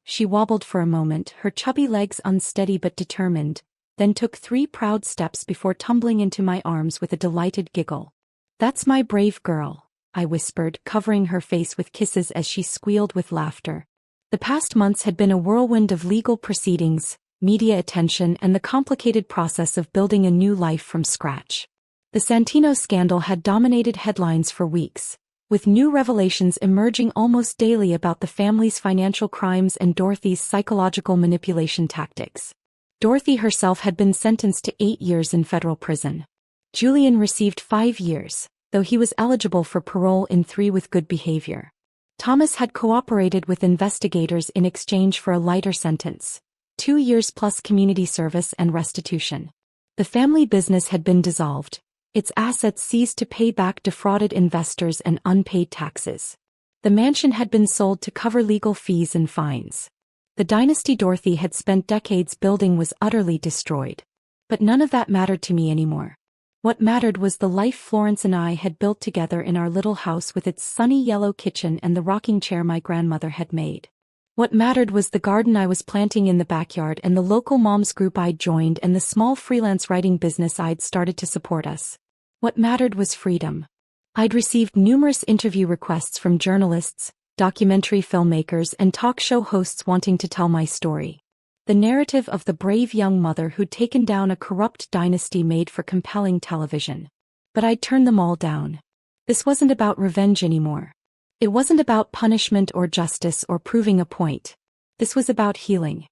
She wobbled for a moment, her chubby legs unsteady but determined, then took 3 proud steps before tumbling into my arms with a delighted giggle. "That's my brave girl," I whispered, covering her face with kisses as she squealed with laughter. The past months had been a whirlwind of legal proceedings, media attention, and the complicated process of building a new life from scratch. The Santino scandal had dominated headlines for weeks, with new revelations emerging almost daily about the family's financial crimes and Dorothy's psychological manipulation tactics. Dorothy herself had been sentenced to 8 years in federal prison. Julian received 5 years, though he was eligible for parole in 3 with good behavior. Thomas had cooperated with investigators in exchange for a lighter sentence, 2 years plus community service and restitution. The family business had been dissolved, its assets seized to pay back defrauded investors and unpaid taxes. The mansion had been sold to cover legal fees and fines. The dynasty Dorothy had spent decades building was utterly destroyed. But none of that mattered to me anymore. What mattered was the life Florence and I had built together in our little house with its sunny yellow kitchen and the rocking chair my grandmother had made. What mattered was the garden I was planting in the backyard and the local moms group I'd joined and the small freelance writing business I'd started to support us. What mattered was freedom. I'd received numerous interview requests from journalists, documentary filmmakers, and talk show hosts wanting to tell my story. The narrative of the brave young mother who'd taken down a corrupt dynasty made for compelling television. But I'd turned them all down. This wasn't about revenge anymore. It wasn't about punishment or justice or proving a point. This was about healing.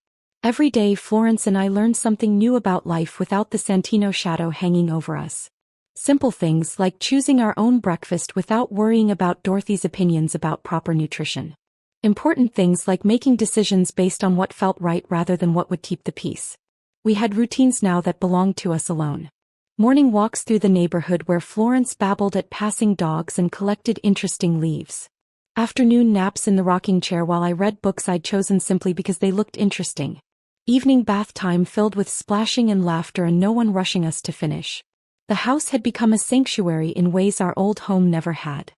Every day Florence and I learned something new about life without the Santino shadow hanging over us. Simple things like choosing our own breakfast without worrying about Dorothy's opinions about proper nutrition. Important things like making decisions based on what felt right rather than what would keep the peace. We had routines now that belonged to us alone. Morning walks through the neighborhood where Florence babbled at passing dogs and collected interesting leaves. Afternoon naps in the rocking chair while I read books I'd chosen simply because they looked interesting. Evening bath time filled with splashing and laughter and no one rushing us to finish. The house had become a sanctuary in ways our old home never had.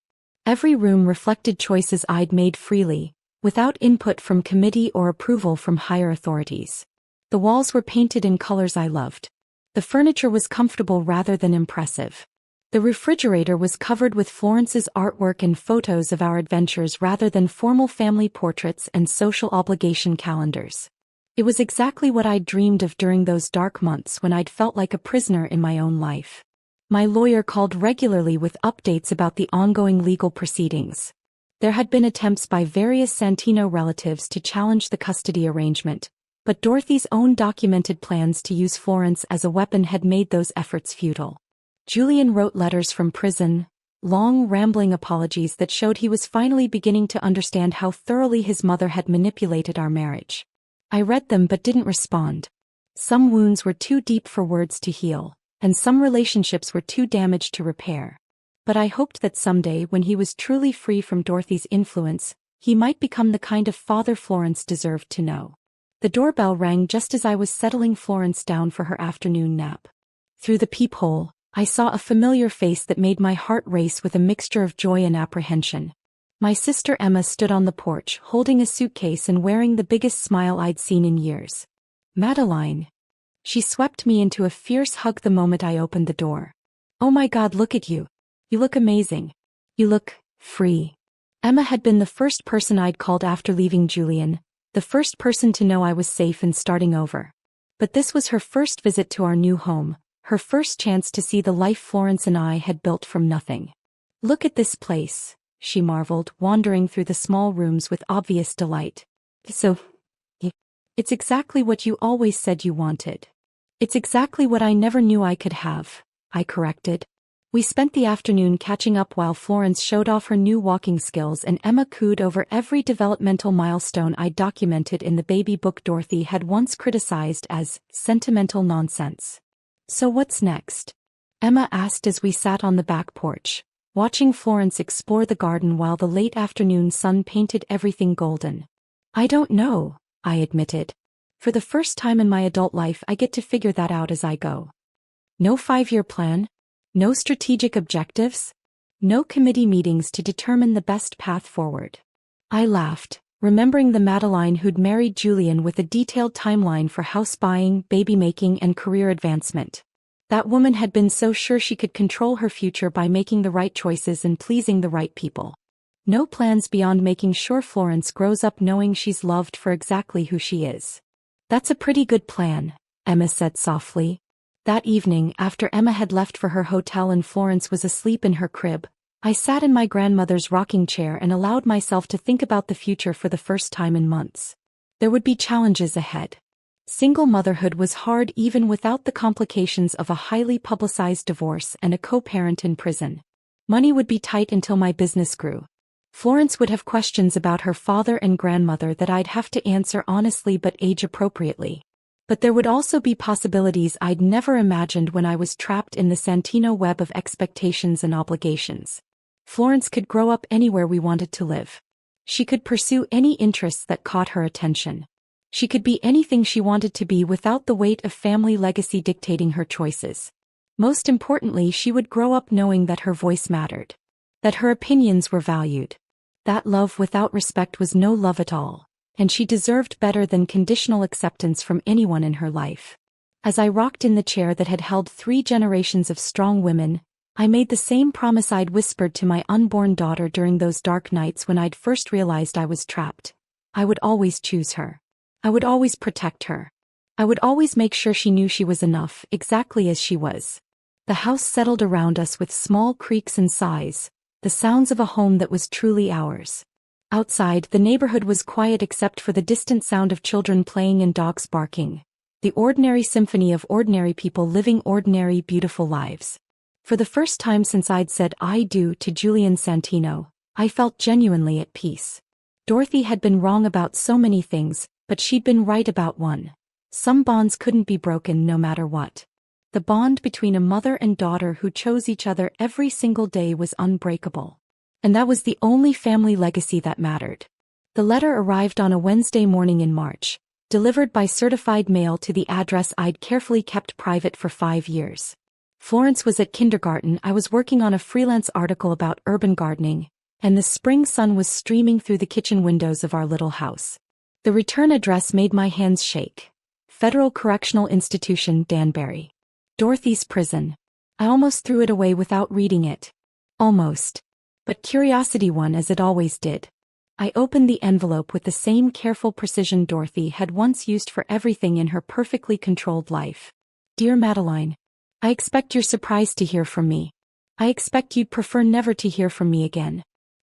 Every room reflected choices I'd made freely, without input from committee or approval from higher authorities. The walls were painted in colors I loved. The furniture was comfortable rather than impressive. The refrigerator was covered with Florence's artwork and photos of our adventures rather than formal family portraits and social obligation calendars. It was exactly what I'd dreamed of during those dark months when I'd felt like a prisoner in my own life. My lawyer called regularly with updates about the ongoing legal proceedings. There had been attempts by various Santino relatives to challenge the custody arrangement, but Dorothy's own documented plans to use Florence as a weapon had made those efforts futile. Julian wrote letters from prison, long rambling apologies that showed he was finally beginning to understand how thoroughly his mother had manipulated our marriage. I read them but didn't respond. Some wounds were too deep for words to heal, and some relationships were too damaged to repair. But I hoped that someday when he was truly free from Dorothy's influence, he might become the kind of father Florence deserved to know. The doorbell rang just as I was settling Florence down for her afternoon nap. Through the peephole, I saw a familiar face that made my heart race with a mixture of joy and apprehension. My sister Emma stood on the porch, holding a suitcase and wearing the biggest smile I'd seen in years. "Madeline." She swept me into a fierce hug the moment I opened the door. "Oh my God, look at you. You look amazing. You look free." Emma had been the first person I'd called after leaving Julian, the first person to know I was safe and starting over. But this was her first visit to our new home, her first chance to see the life Florence and I had built from nothing. "Look at this place," she marveled, wandering through the small rooms with obvious delight. It's exactly what you always said you wanted." "It's exactly what I never knew I could have," I corrected. We spent the afternoon catching up while Florence showed off her new walking skills and Emma cooed over every developmental milestone I documented in the baby book Dorothy had once criticized as sentimental nonsense. So what's next? Emma asked as we sat on the back porch, watching Florence explore the garden while the late afternoon sun painted everything golden. I don't know, I admitted. For the first time in my adult life, I get to figure that out as I go. No 5-year plan? No strategic objectives? No committee meetings to determine the best path forward. I laughed, remembering the Madeline who'd married Julian with a detailed timeline for house buying, baby making, and career advancement. That woman had been so sure she could control her future by making the right choices and pleasing the right people. No plans beyond making sure Florence grows up knowing she's loved for exactly who she is. That's a pretty good plan, Emma said softly. That evening, after Emma had left for her hotel and Florence was asleep in her crib, I sat in my grandmother's rocking chair and allowed myself to think about the future for the first time in months. There would be challenges ahead. Single motherhood was hard even without the complications of a highly publicized divorce and a co-parent in prison. Money would be tight until my business grew. Florence would have questions about her father and grandmother that I'd have to answer honestly but age-appropriately. But there would also be possibilities I'd never imagined when I was trapped in the Santino web of expectations and obligations. Florence could grow up anywhere we wanted to live. She could pursue any interests that caught her attention. She could be anything she wanted to be without the weight of family legacy dictating her choices. Most importantly, she would grow up knowing that her voice mattered. That her opinions were valued. That love without respect was no love at all, and she deserved better than conditional acceptance from anyone in her life. As I rocked in the chair that had held 3 generations of strong women, I made the same promise I'd whispered to my unborn daughter during those dark nights when I'd first realized I was trapped. I would always choose her. I would always protect her. I would always make sure she knew she was enough, exactly as she was. The house settled around us with small creaks and sighs, the sounds of a home that was truly ours. Outside, the neighborhood was quiet except for the distant sound of children playing and dogs barking. The ordinary symphony of ordinary people living ordinary, beautiful lives. For the first time since I'd said I do to Julian Santino, I felt genuinely at peace. Dorothy had been wrong about so many things, but she'd been right about one. Some bonds couldn't be broken no matter what. The bond between a mother and daughter who chose each other every single day was unbreakable. And that was the only family legacy that mattered. The letter arrived on a Wednesday morning in March, delivered by certified mail to the address I'd carefully kept private for 5 years. Florence was at kindergarten. I was working on a freelance article about urban gardening, and the spring sun was streaming through the kitchen windows of our little house. The return address made my hands shake. Federal Correctional Institution, Danbury. Dorothy's prison. I almost threw it away without reading it. Almost. But curiosity won as it always did. I opened the envelope with the same careful precision Dorothy had once used for everything in her perfectly controlled life. Dear Madeline, I expect you're surprised to hear from me. I expect you'd prefer never to hear from me again.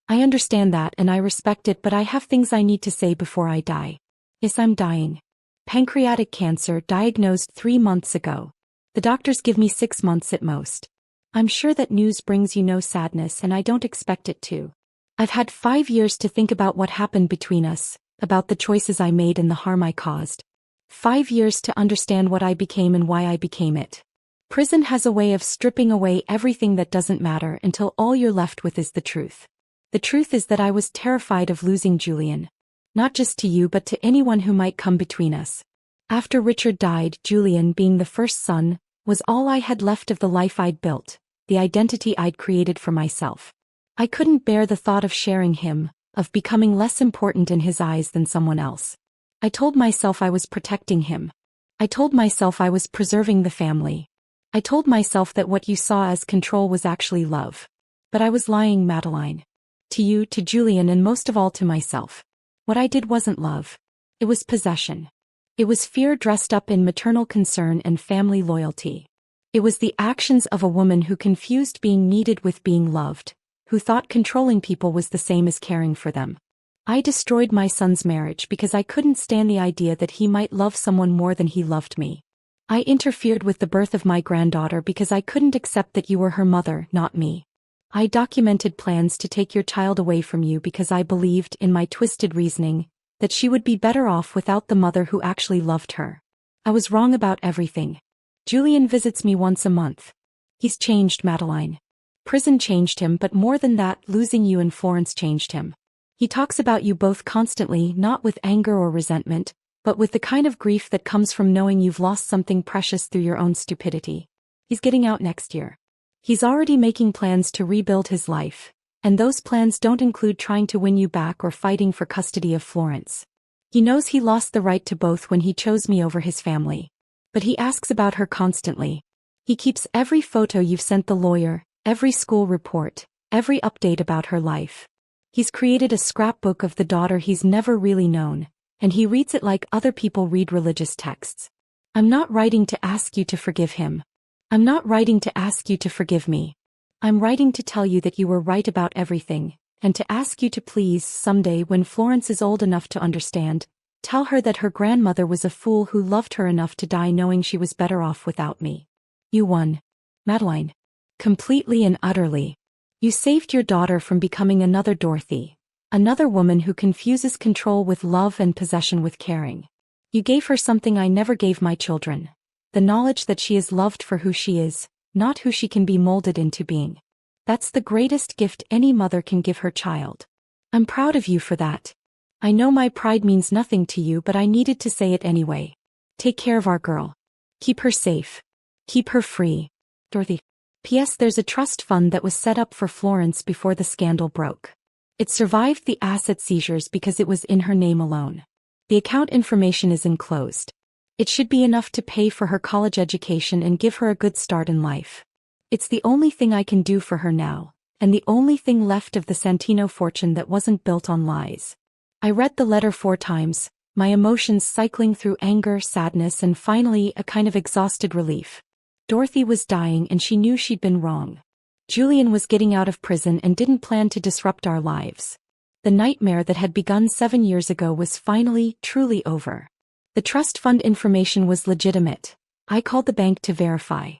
I understand that and I respect it, but I have things I need to say before I die. Yes, I'm dying. Pancreatic cancer diagnosed 3 months ago. The doctors give me 6 months at most. I'm sure that news brings you no sadness and I don't expect it to. I've had 5 years to think about what happened between us, about the choices I made and the harm I caused. 5 years to understand what I became and why I became it. Prison has a way of stripping away everything that doesn't matter until all you're left with is the truth. The truth is that I was terrified of losing Julian. Not just to you but to anyone who might come between us. After Richard died, Julian, being the first son, was all I had left of the life I'd built, the identity I'd created for myself. I couldn't bear the thought of sharing him, of becoming less important in his eyes than someone else. I told myself I was protecting him. I told myself I was preserving the family. I told myself that what you saw as control was actually love. But I was lying, Madeline. To you, to Julian, and most of all to myself. What I did wasn't love. It was possession. It was fear dressed up in maternal concern and family loyalty. It was the actions of a woman who confused being needed with being loved, who thought controlling people was the same as caring for them. I destroyed my son's marriage because I couldn't stand the idea that he might love someone more than he loved me. I interfered with the birth of my granddaughter because I couldn't accept that you were her mother, not me. I documented plans to take your child away from you because I believed, in my twisted reasoning, that she would be better off without the mother who actually loved her. I was wrong about everything. Julian visits me once a month. He's changed, Madeline. Prison changed him, but more than that, losing you and Florence changed him. He talks about you both constantly, not with anger or resentment, but with the kind of grief that comes from knowing you've lost something precious through your own stupidity. He's getting out next year. He's already making plans to rebuild his life, and those plans don't include trying to win you back or fighting for custody of Florence. He knows he lost the right to both when he chose me over his family. But he asks about her constantly. He keeps every photo you've sent the lawyer, every school report, every update about her life. He's created a scrapbook of the daughter he's never really known, and he reads it like other people read religious texts. I'm not writing to ask you to forgive him. I'm not writing to ask you to forgive me. I'm writing to tell you that you were right about everything, and to ask you to please, someday when Florence is old enough to understand, tell her that her grandmother was a fool who loved her enough to die knowing she was better off without me. You won, Madeline. Completely and utterly. You saved your daughter from becoming another Dorothy, another woman who confuses control with love and possession with caring. You gave her something I never gave my children. The knowledge that she is loved for who she is, not who she can be molded into being. That's the greatest gift any mother can give her child. I'm proud of you for that. I know my pride means nothing to you, but I needed to say it anyway. Take care of our girl. Keep her safe. Keep her free. Dorothy. P.S. There's a trust fund that was set up for Florence before the scandal broke. It survived the asset seizures because it was in her name alone. The account information is enclosed. It should be enough to pay for her college education and give her a good start in life. It's the only thing I can do for her now, and the only thing left of the Santino fortune that wasn't built on lies. I read the letter 4 times, my emotions cycling through anger, sadness, and finally a kind of exhausted relief. Dorothy was dying and she knew she'd been wrong. Julian was getting out of prison and didn't plan to disrupt our lives. The nightmare that had begun 7 years ago was finally, truly over. The trust fund information was legitimate. I called the bank to verify.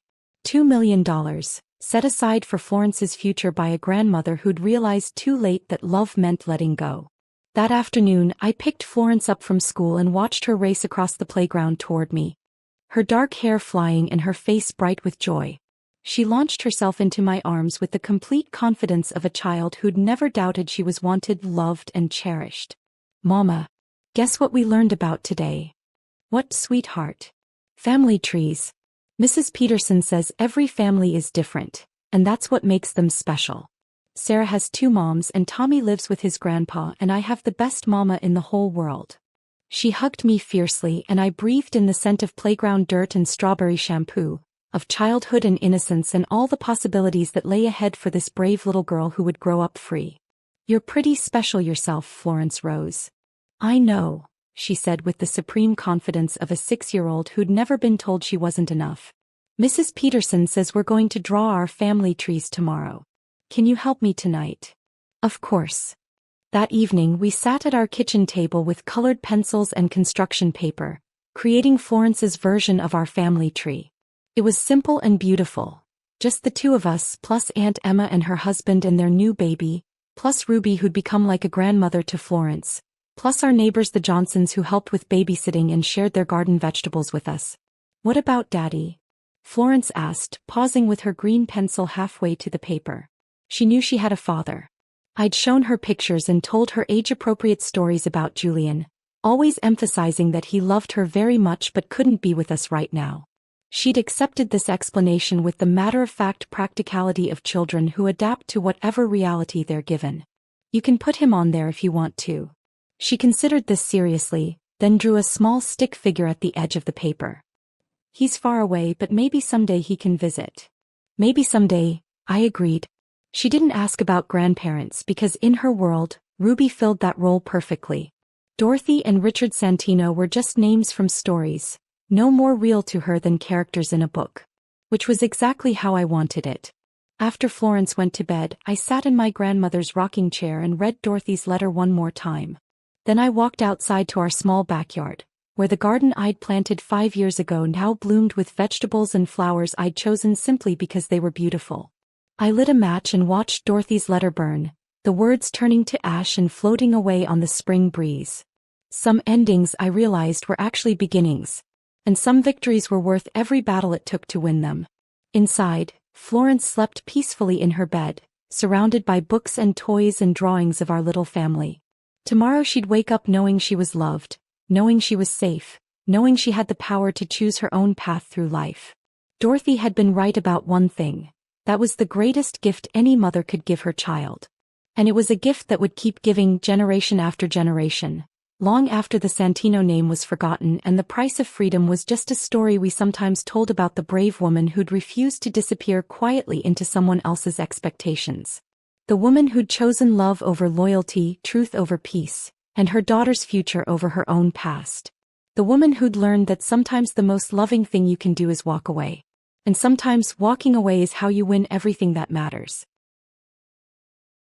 $2 million, set aside for Florence's future by a grandmother who'd realized too late that love meant letting go. That afternoon, I picked Florence up from school and watched her race across the playground toward me. Her dark hair flying and her face bright with joy. She launched herself into my arms with the complete confidence of a child who'd never doubted she was wanted, loved, and cherished. Mama, guess what we learned about today? What, sweetheart? Family trees. Mrs. Peterson says every family is different, and that's what makes them special. Sarah has 2 moms and Tommy lives with his grandpa, and I have the best mama in the whole world. She hugged me fiercely and I breathed in the scent of playground dirt and strawberry shampoo, of childhood and innocence and all the possibilities that lay ahead for this brave little girl who would grow up free. You're pretty special yourself, Florence Rose. I know, she said with the supreme confidence of a 6-year-old who'd never been told she wasn't enough. Mrs. Peterson says we're going to draw our family trees tomorrow. Can you help me tonight? Of course. That evening we sat at our kitchen table with colored pencils and construction paper, creating Florence's version of our family tree. It was simple and beautiful. Just the 2 of us, plus Aunt Emma and her husband and their new baby, plus Ruby who'd become like a grandmother to Florence, plus our neighbors the Johnsons who helped with babysitting and shared their garden vegetables with us. What about Daddy? Florence asked, pausing with her green pencil halfway to the paper. She knew she had a father. I'd shown her pictures and told her age-appropriate stories about Julian, always emphasizing that he loved her very much but couldn't be with us right now. She'd accepted this explanation with the matter-of-fact practicality of children who adapt to whatever reality they're given. You can put him on there if you want to. She considered this seriously, then drew a small stick figure at the edge of the paper. He's far away, but maybe someday he can visit. Maybe someday, I agreed. She didn't ask about grandparents because in her world, Ruby filled that role perfectly. Dorothy and Richard Santino were just names from stories, no more real to her than characters in a book. Which was exactly how I wanted it. After Florence went to bed, I sat in my grandmother's rocking chair and read Dorothy's letter one more time. Then I walked outside to our small backyard, where the garden I'd planted 5 years ago now bloomed with vegetables and flowers I'd chosen simply because they were beautiful. I lit a match and watched Dorothy's letter burn, the words turning to ash and floating away on the spring breeze. Some endings I realized were actually beginnings. And some victories were worth every battle it took to win them. Inside, Florence slept peacefully in her bed, surrounded by books and toys and drawings of our little family. Tomorrow she'd wake up knowing she was loved, knowing she was safe, knowing she had the power to choose her own path through life. Dorothy had been right about one thing. That was the greatest gift any mother could give her child. And it was a gift that would keep giving generation after generation, long after the Santino name was forgotten and the price of freedom was just a story we sometimes told about the brave woman who'd refused to disappear quietly into someone else's expectations. The woman who'd chosen love over loyalty, truth over peace, and her daughter's future over her own past. The woman who'd learned that sometimes the most loving thing you can do is walk away. And sometimes walking away is how you win everything that matters.